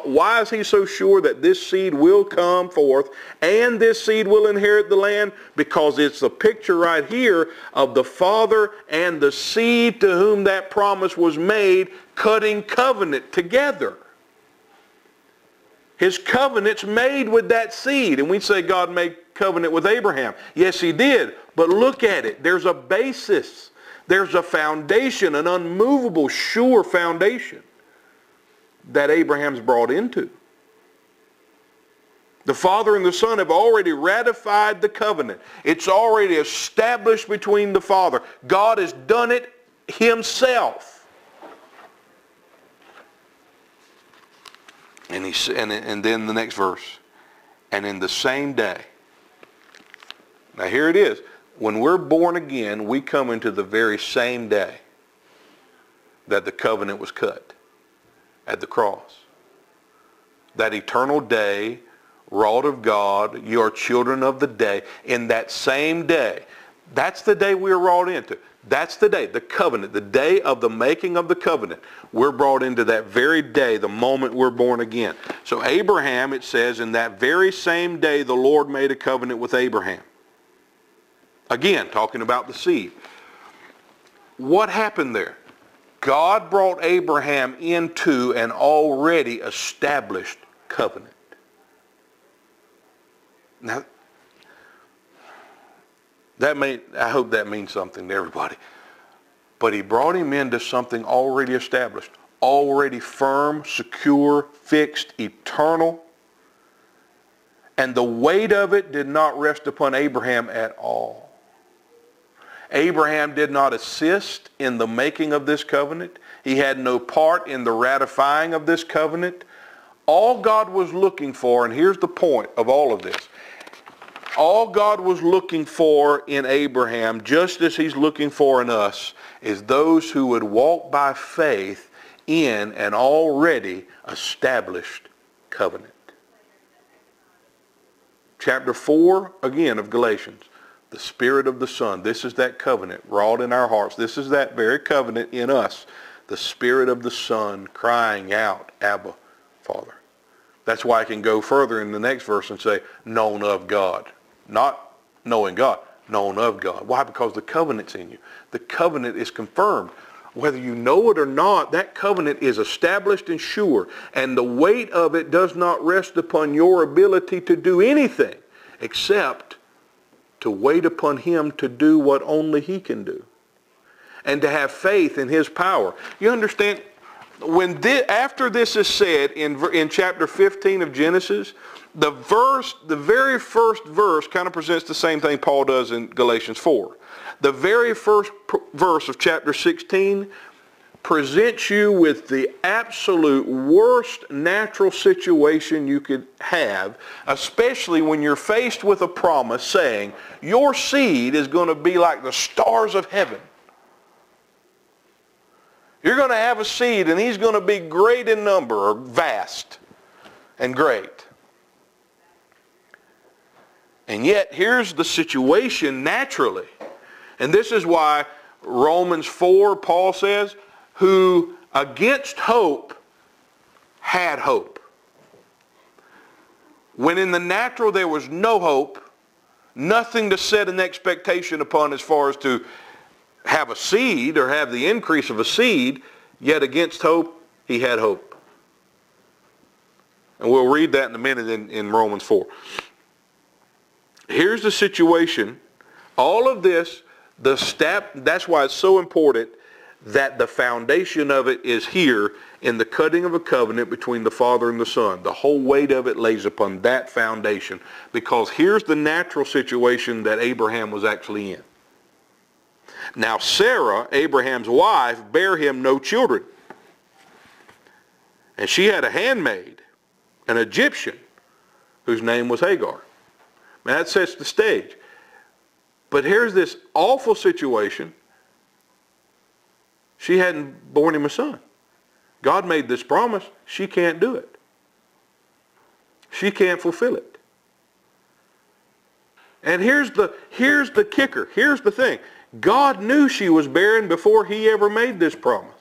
why is he so sure that this seed will come forth and this seed will inherit the land? Because it's the picture right here of the Father and the seed to whom that promise was made cutting covenant together. His covenant's made with that seed. And we say God made covenant with Abraham. Yes, he did. But look at it. There's a basis. There's a foundation, an unmovable, sure foundation that Abraham's brought into. The Father and the Son have already ratified the covenant. It's already established between the Father. God has done it himself. And then the next verse, and in the same day. Now here it is. When we're born again, we come into the very same day that the covenant was cut at the cross. That eternal day, wrought of God, you are children of the day. In that same day, that's the day we're wrought into. That's the day, the covenant, the day of the making of the covenant. We're brought into that very day, the moment we're born again. So Abraham, it says, in that very same day, the Lord made a covenant with Abraham. Again, talking about the seed. What happened there? God brought Abraham into an already established covenant. Now, I hope that means something to everybody. But he brought him into something already established, already firm, secure, fixed, eternal. And the weight of it did not rest upon Abraham at all. Abraham did not assist in the making of this covenant. He had no part in the ratifying of this covenant. All God was looking for, and here's the point of all of this, all God was looking for in Abraham, just as he's looking for in us, is those who would walk by faith in an already established covenant. Chapter 4, again, of Galatians. The Spirit of the Son. This is that covenant wrought in our hearts. This is that very covenant in us. The Spirit of the Son crying out, Abba, Father. That's why I can go further in the next verse and say, known of God. Not knowing God, known of God. Why? Because the covenant's in you. The covenant is confirmed. Whether you know it or not, that covenant is established and sure. And the weight of it does not rest upon your ability to do anything except to wait upon him to do what only he can do. And to have faith in his power. You understand? After this is said in chapter 15 of Genesis, the very first verse kind of presents the same thing Paul does in Galatians 4. The very first verse of chapter 16 presents you with the absolute worst natural situation you could have, especially when you're faced with a promise saying, your seed is going to be like the stars of heaven. You're going to have a seed and he's going to be great in number, or vast and great. And yet, here's the situation naturally. And this is why Romans 4, Paul says, who against hope had hope. When in the natural there was no hope, nothing to set an expectation upon as far as to have a seed or have the increase of a seed, yet against hope, he had hope. And we'll read that in a minute in Romans 4. Here's the situation. All of this, that's why it's so important that the foundation of it is here in the cutting of a covenant between the Father and the Son. The whole weight of it lays upon that foundation, because here's the natural situation that Abraham was actually in. Now Sarah, Abraham's wife, bare him no children. And she had a handmaid, an Egyptian, whose name was Hagar. Now that sets the stage. But here's this awful situation. She hadn't borne him a son. God made this promise. She can't do it. She can't fulfill it. And here's the kicker. Here's the thing. God knew she was barren before he ever made this promise.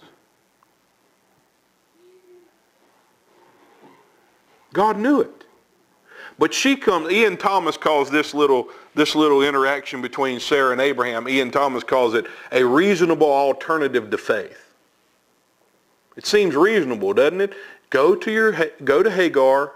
God knew it. But she comes, Ian Thomas calls this little interaction between Sarah and Abraham, Ian Thomas calls it a reasonable alternative to faith. It seems reasonable, doesn't it? Go to Hagar.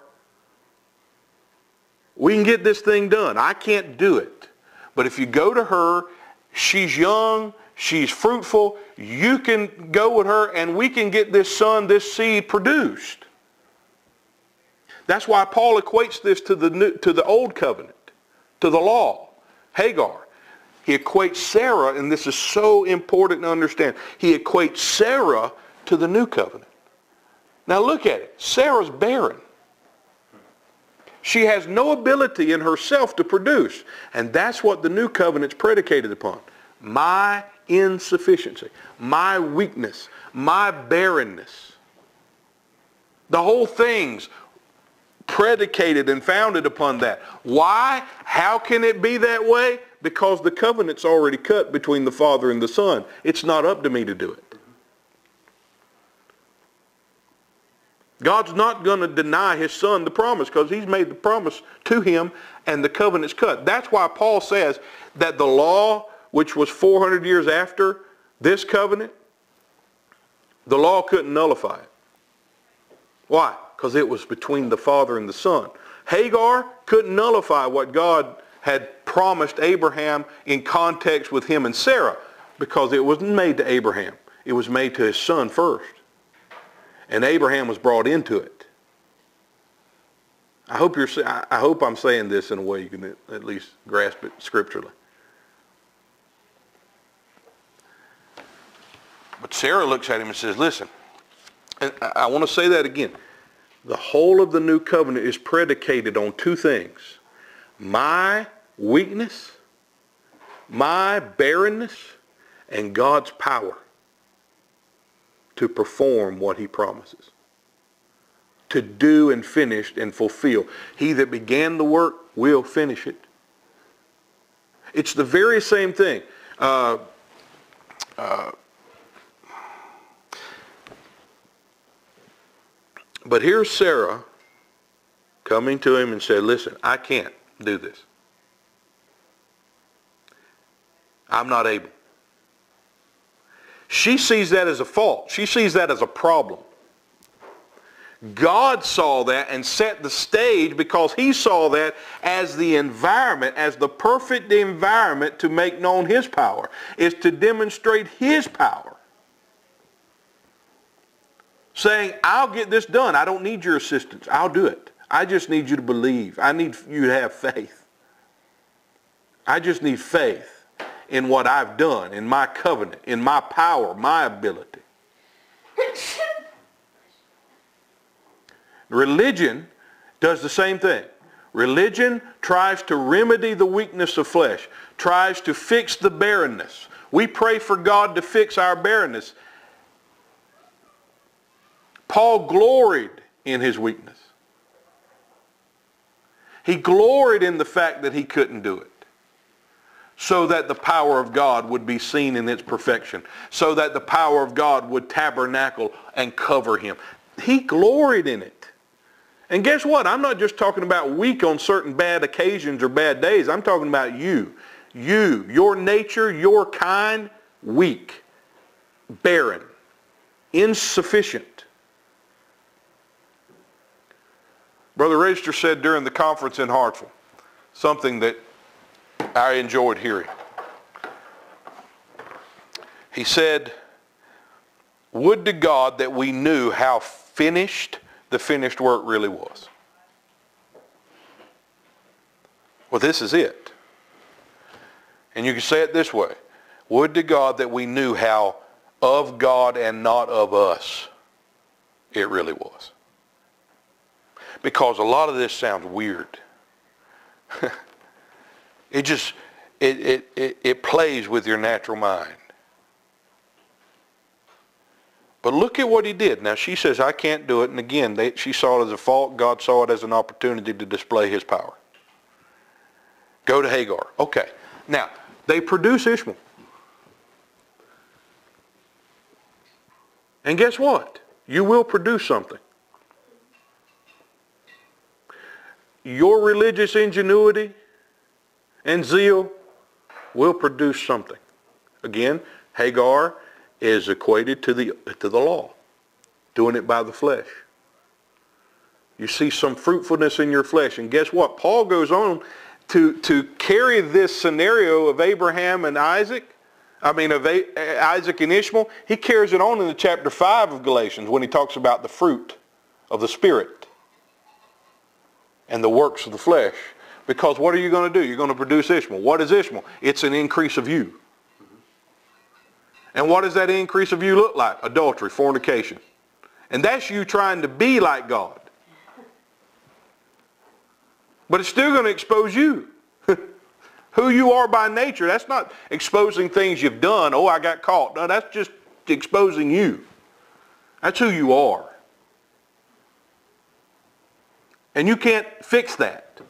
We can get this thing done. I can't do it. But if you go to her, she's young, she's fruitful, you can go with her and we can get this son, this seed produced. That's why Paul equates this to the old covenant, to the law, Hagar. He equates Sarah, and this is so important to understand, he equates Sarah to the new covenant. Now look at it. Sarah's barren. She has no ability in herself to produce. And that's what the new covenant's predicated upon. My insufficiency, my weakness, my barrenness. The whole thing's predicated and founded upon that. Why? How can it be that way? Because the covenant's already cut between the Father and the Son. It's not up to me to do it. God's not going to deny his son the promise because he's made the promise to him and the covenant's cut. That's why Paul says that the law, which was 400 years after this covenant, the law couldn't nullify it. Why? Because it was between the Father and the Son. Hagar couldn't nullify what God had promised Abraham in context with him and Sarah, because it wasn't made to Abraham. It was made to his son first. And Abraham was brought into it. I hope I'm saying this in a way you can at least grasp it scripturally. But Sarah looks at him and says, listen, and I want to say that again. The whole of the new covenant is predicated on two things. My weakness, my barrenness, and God's power to perform what he promises. To do and finish and fulfill. He that began the work will finish it. It's the very same thing. But here's Sarah coming to him and said, listen, I can't do this. I'm not able. She sees that as a fault. She sees that as a problem. God saw that and set the stage because he saw that as the environment, as the perfect environment to make known his power, is to demonstrate his power. Saying, I'll get this done. I don't need your assistance. I'll do it. I just need you to believe. I need you to have faith. I just need faith in what I've done, in my covenant, in my power, my ability. Religion does the same thing. Religion tries to remedy the weakness of flesh, tries to fix the barrenness. We pray for God to fix our barrenness. Paul gloried in his weakness. He gloried in the fact that he couldn't do it. so that the power of God would be seen in its perfection, so that the power of God would tabernacle and cover him. He gloried in it. And guess what? I'm not just talking about weak on certain bad occasions or bad days. I'm talking about you. You, your nature, your kind, weak, barren, insufficient. Brother Register said during the conference in Hartsville something that I enjoyed hearing. He said, would to God that we knew how finished the finished work really was. Well, this is it. And you can say it this way. Would to God that we knew how of God and not of us it really was. Because a lot of this sounds weird. It plays with your natural mind. But look at what he did. Now she says, I can't do it. And again, she saw it as a fault. God saw it as an opportunity to display his power. Go to Hagar. Okay. Now, they produce Ishmael. And guess what? You will produce something. Your religious ingenuity and zeal will produce something. Again, Hagar is equated to the law, doing it by the flesh. You see some fruitfulness in your flesh. And guess what? Paul goes on to carry this scenario of Abraham and Isaac, Isaac and Ishmael. He carries it on in the chapter 5 of Galatians when he talks about the fruit of the Spirit and the works of the flesh. Because what are you going to do? You're going to produce Ishmael. What is Ishmael? It's an increase of you. And what does that increase of you look like? Adultery, fornication. And that's you trying to be like God. But it's still going to expose you. Who you are by nature. That's not exposing things you've done. Oh, I got caught. No, that's just exposing you. That's who you are. And you can't fix that.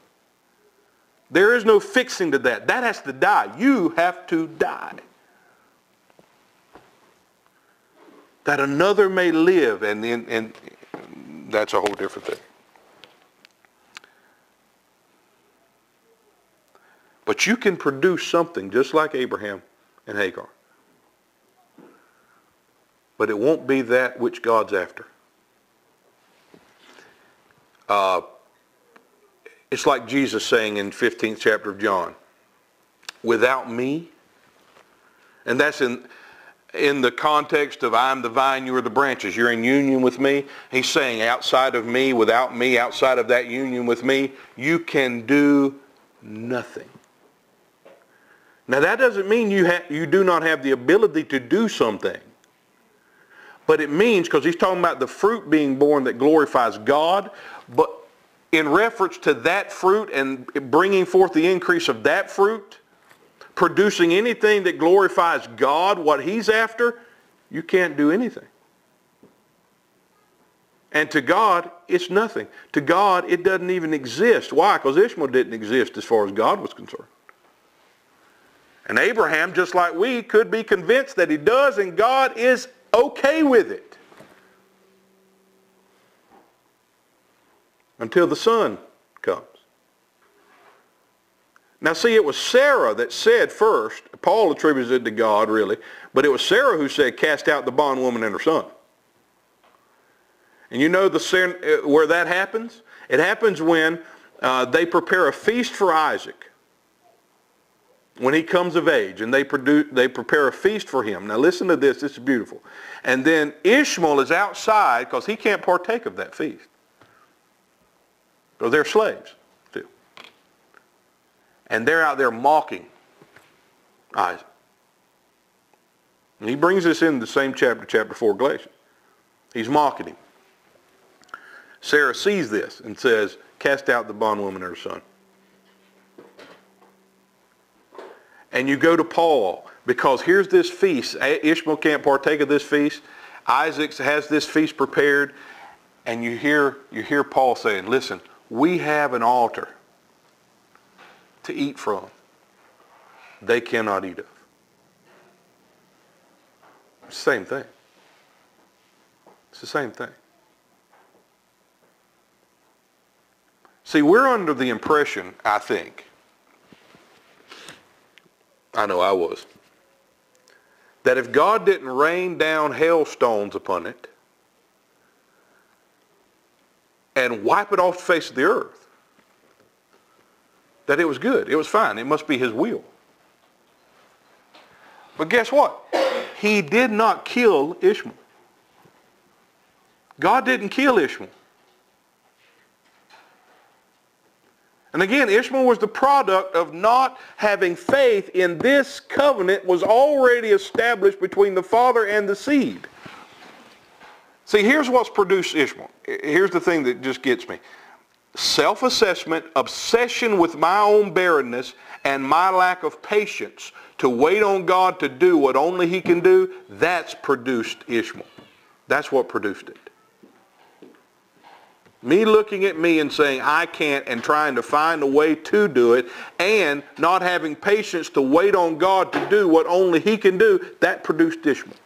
There is no fixing to that. That has to die. You have to die. That another may live, and that's a whole different thing. But you can produce something just like Abraham and Hagar. But it won't be that which God's after. It's like Jesus saying in 15th chapter of John, without me, and that's in the context of I'm the vine, you are the branches. You're in union with me. He's saying outside of me, without me, outside of that union with me, you can do nothing. Now that doesn't mean you do not have the ability to do something. But it means, because he's talking about the fruit being born that glorifies God, but in reference to that fruit and bringing forth the increase of that fruit, producing anything that glorifies God, what he's after, you can't do anything. And to God, it's nothing. To God, it doesn't even exist. Why? Because Ishmael didn't exist as far as God was concerned. And Abraham, just like we, could be convinced that he does, and God is okay with it. Until the son comes. Now see, it was Sarah that said first, Paul attributes it to God really, but it was Sarah who said, cast out the bondwoman and her son. And you know where that happens? It happens when they prepare a feast for Isaac. When he comes of age, and they prepare a feast for him. Now listen to this, this is beautiful. And then Ishmael is outside because he can't partake of that feast. So they're slaves too. And they're out there mocking Isaac. And he brings this in the same chapter, chapter 4 Galatians. He's mocking him. Sarah sees this and says, cast out the bondwoman and her son. And you go to Paul, because here's this feast. Ishmael can't partake of this feast. Isaac has this feast prepared. And you hear Paul saying, listen, we have an altar to eat from. they cannot eat of. It's the same thing. It's the same thing. See, we're under the impression, I think, I know I was, that if God didn't rain down hailstones upon it and wipe it off the face of the earth, that it was good. It was fine. It must be his will. But guess what? He did not kill Ishmael. God didn't kill Ishmael. And again, Ishmael was the product of not having faith in this covenant was already established between the father and the seed. See, here's what's produced Ishmael. Here's the thing that just gets me. Self-assessment, obsession with my own barrenness, and my lack of patience to wait on God to do what only he can do, that's produced Ishmael. That's what produced it. Me looking at me and saying I can't and trying to find a way to do it and not having patience to wait on God to do what only he can do, that produced Ishmael.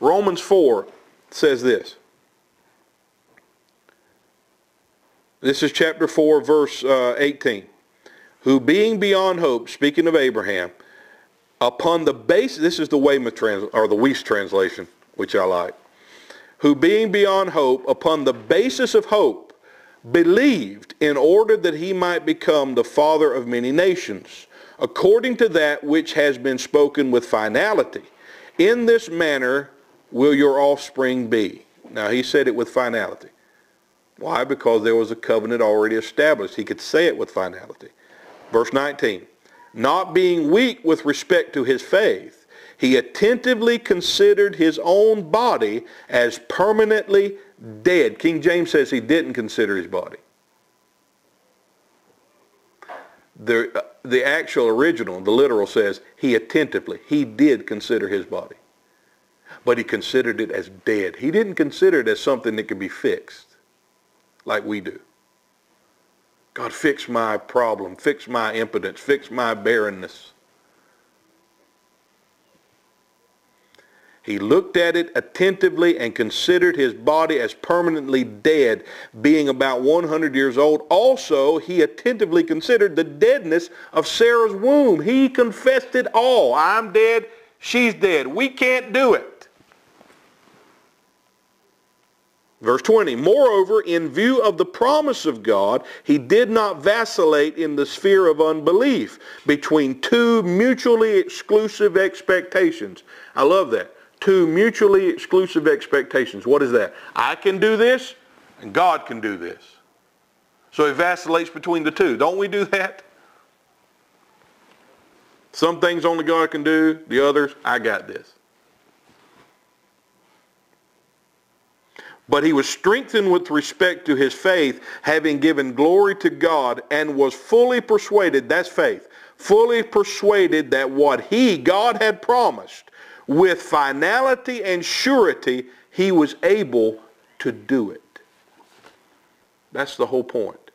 Romans 4 says this. This is chapter 4, verse 18. Who being beyond hope, speaking of Abraham, upon the basis, this is the Weymouth or the Weiss translation, which I like. Who being beyond hope, upon the basis of hope, believed in order that he might become the father of many nations, according to that which has been spoken with finality. In this manner will your offspring be. Now he said it with finality. Why? Because there was a covenant already established. He could say it with finality. Verse 19. Not being weak with respect to his faith, he attentively considered his own body as permanently dead. King James says he didn't consider his body. The actual original, the literal says he attentively, he did consider his body. But he considered it as dead. He didn't consider it as something that could be fixed like we do. God, fix my problem, fix my impotence, fix my barrenness. He looked at it attentively and considered his body as permanently dead, being about 100 years old. Also, he attentively considered the deadness of Sarah's womb. He confessed it all. I'm dead, she's dead. We can't do it. Verse 20, moreover, in view of the promise of God, he did not vacillate in the sphere of unbelief between two mutually exclusive expectations. I love that. Two mutually exclusive expectations. What is that? I can do this, and God can do this. So he vacillates between the two. Don't we do that? Some things only God can do. The others, I got this. But he was strengthened with respect to his faith, having given glory to God, and was fully persuaded, that's faith, fully persuaded that what God had promised, with finality and surety, he was able to do it. That's the whole point.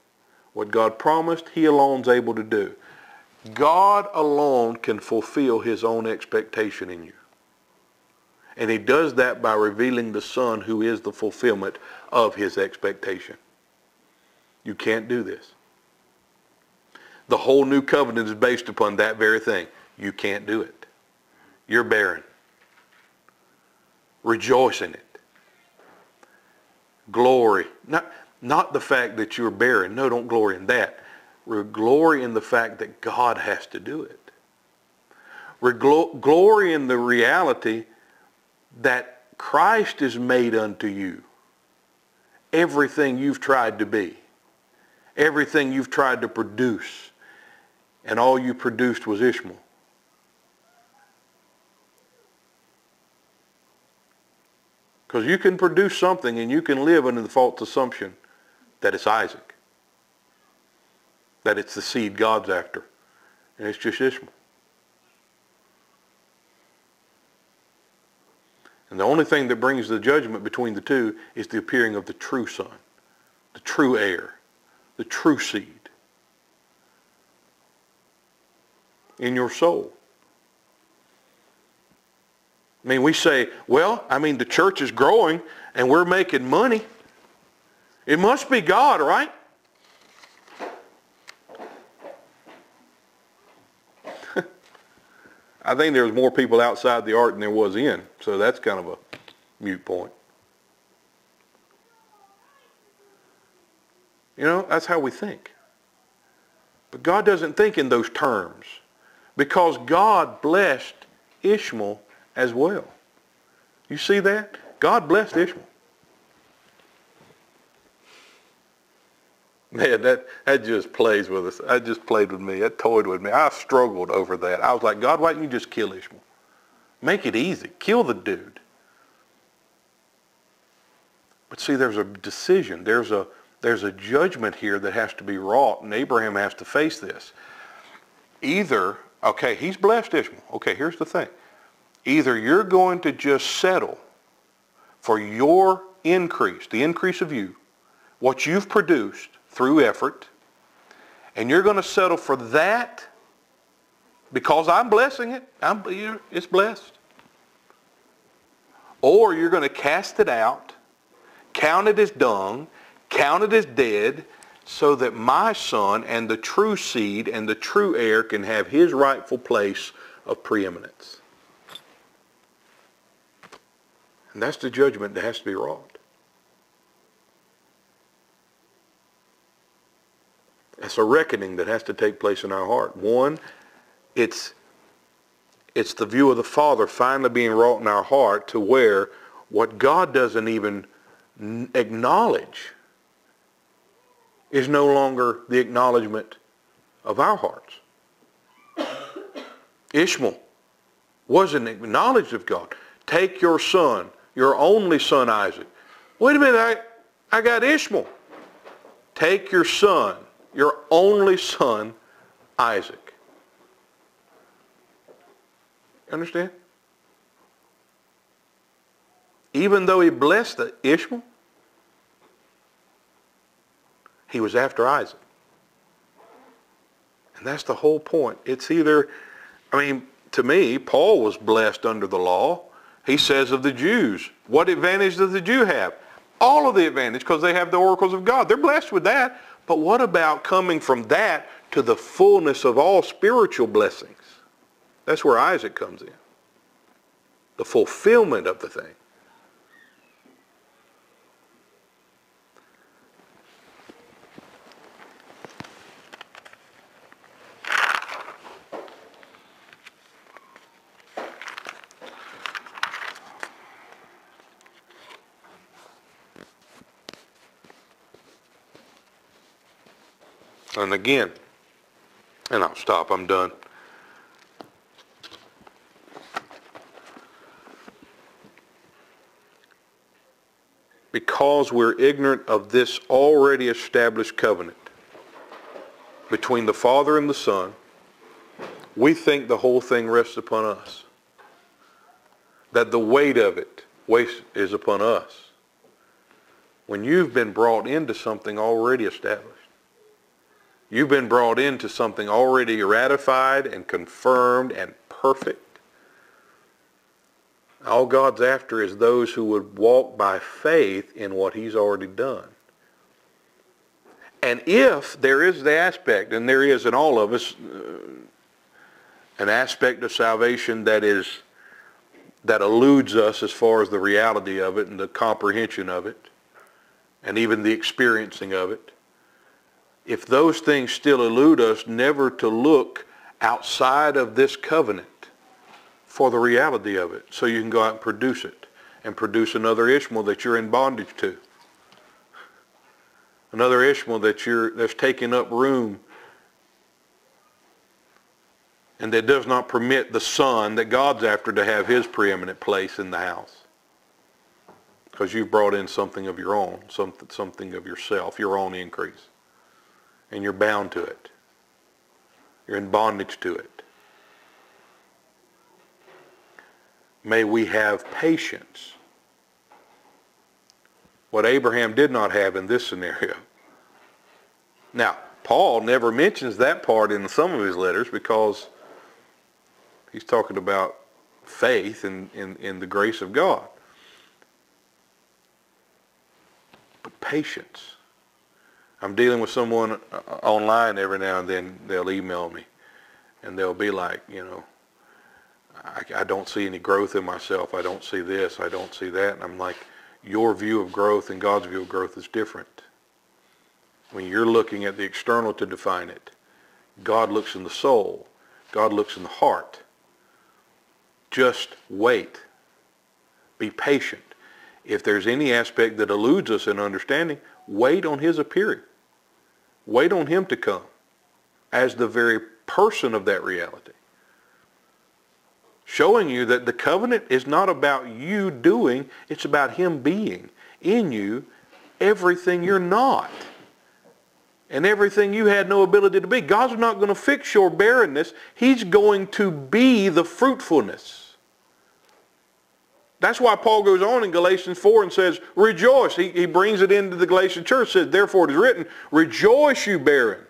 What God promised, he alone is able to do. God alone can fulfill his own expectation in you. And he does that by revealing the Son, who is the fulfillment of his expectation. You can't do this. The whole new covenant is based upon that very thing. You can't do it. You're barren. Rejoice in it. Glory. Not the fact that you're barren. No, don't glory in that. Glory in the fact that God has to do it. Glory in the reality that Christ is made unto you everything you've tried to be, everything you've tried to produce, and all you produced was Ishmael. Because you can produce something and you can live under the false assumption that it's Isaac, that it's the seed God's after, and it's just Ishmael. And the only thing that brings the judgment between the two is the appearing of the true Son, the true heir, the true seed. in your soul. I mean, we say, well, I mean, the church is growing and we're making money. It must be God, right? I think there's more people outside the ark than there was in, so that's kind of a moot point. You know, that's how we think. But God doesn't think in those terms, because God blessed Ishmael as well. You see that? God blessed Ishmael. Man, that just plays with us. That just played with me. That toyed with me. I struggled over that. I was like, God, why didn't you just kill Ishmael? Make it easy. Kill the dude. But see, there's a decision. There's a judgment here that has to be wrought, and Abraham has to face this. Either, okay, he's blessed Ishmael. Okay, here's the thing. Either you're going to just settle for your increase, the increase of you, what you've produced through effort, and you're going to settle for that because I'm blessing it. It's blessed. Or you're going to cast it out, count it as dung, count it as dead, so that my son and the true seed and the true heir can have his rightful place of preeminence. And that's the judgment that has to be wrought. That's a reckoning that has to take place in our heart. One, it's the view of the Father finally being wrought in our heart to where what God doesn't even acknowledge is no longer the acknowledgement of our hearts. Ishmael wasn't acknowledged of God. Take your son, your only son Isaac. Wait a minute, I got Ishmael. Take your son, your only son Isaac. Understand? Even though he blessed Ishmael, he was after Isaac. And that's the whole point. It's either, to me, Paul was blessed under the law. He says of the Jews, what advantage does the Jew have? All of the advantage, because they have the oracles of God. They're blessed with that. But what about coming from that to the fullness of all spiritual blessings? That's where Isaac comes in. The fulfillment of the thing. And again, and I'll stop, I'm done. Because we're ignorant of this already established covenant between the Father and the Son, we think the whole thing rests upon us. That the weight of it is upon us. When you've been brought into something already established. You've been brought into something already ratified and confirmed and perfect. All God's after is those who would walk by faith in what he's already done. And if there is the aspect, and there is in all of us, an aspect of salvation that eludes us as far as the reality of it and the comprehension of it, and even the experiencing of it, if those things still elude us, never to look outside of this covenant for the reality of it, so you can go out and produce it, and produce another Ishmael that you're in bondage to. Another Ishmael that's taking up room and that does not permit the son that God's after to have his preeminent place in the house. Because you've brought in something of your own, something of yourself, your own increase. And you're bound to it. You're in bondage to it. May we have patience. What Abraham did not have in this scenario. Now, Paul never mentions that part in some of his letters because He's talking about faith in the grace of God. But patience. I'm dealing with someone online every now and then. They'll email me, and they'll be like, I don't see any growth in myself. I don't see this. I don't see that. And I'm like, your view of growth and God's view of growth is different. When you're looking at the external to define it, God looks in the soul. God looks in the heart. Just wait. Be patient. If there's any aspect that eludes us in understanding, wait on his appearing. Wait on him to come as the very person of that reality. Showing you that the covenant is not about you doing, it's about him being in you everything you're not. And everything you had no ability to be. God's not going to fix your barrenness. He's going to be the fruitfulness. That's why Paul goes on in Galatians 4 and says, rejoice. He brings it into the Galatian church, says, therefore it is written, rejoice you barren.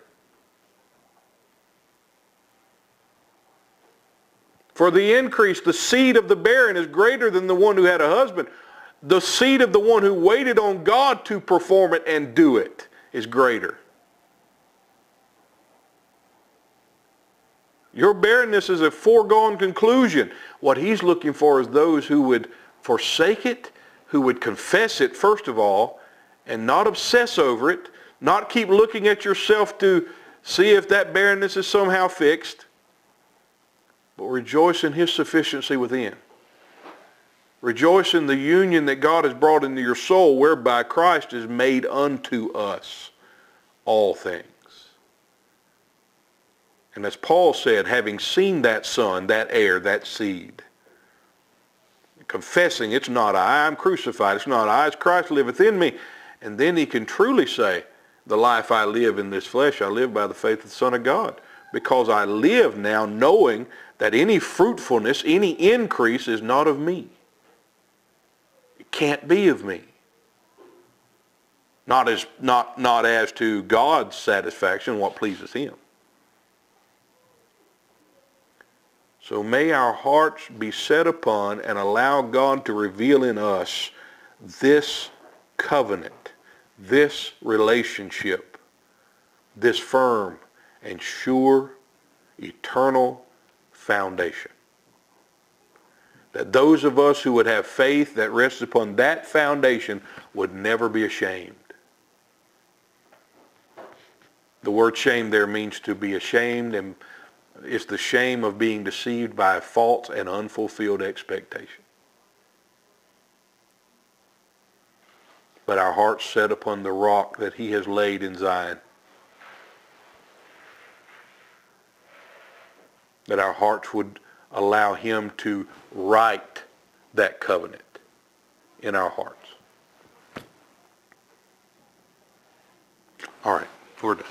For the increase, the seed of the barren is greater than the one who had a husband. The seed of the one who waited on God to perform it and do it is greater. Your barrenness is a foregone conclusion. What he's looking for is those who would forsake it, who would confess it first of all, and not obsess over it, not keep looking at yourself to see if that barrenness is somehow fixed, but rejoice in his sufficiency within. Rejoice in the union that God has brought into your soul, whereby Christ is made unto us all things. And as Paul said, having seen that son, that heir, that seed, confessing, it's not I, I'm crucified, it's not I, it's Christ liveth in me. And then he can truly say, the life I live in this flesh, I live by the faith of the Son of God. Because I live now knowing that any fruitfulness, any increase is not of me. It can't be of me. Not as to God's satisfaction, what pleases him. So may our hearts be set upon and allow God to reveal in us this covenant, this relationship, this firm and sure, eternal foundation. That those of us who would have faith that rests upon that foundation would never be ashamed. The word shame there means to be ashamed, and it's the shame of being deceived by a false and unfulfilled expectation. But our hearts set upon the rock that he has laid in Zion. That our hearts would allow him to write that covenant in our hearts. All right, we're done.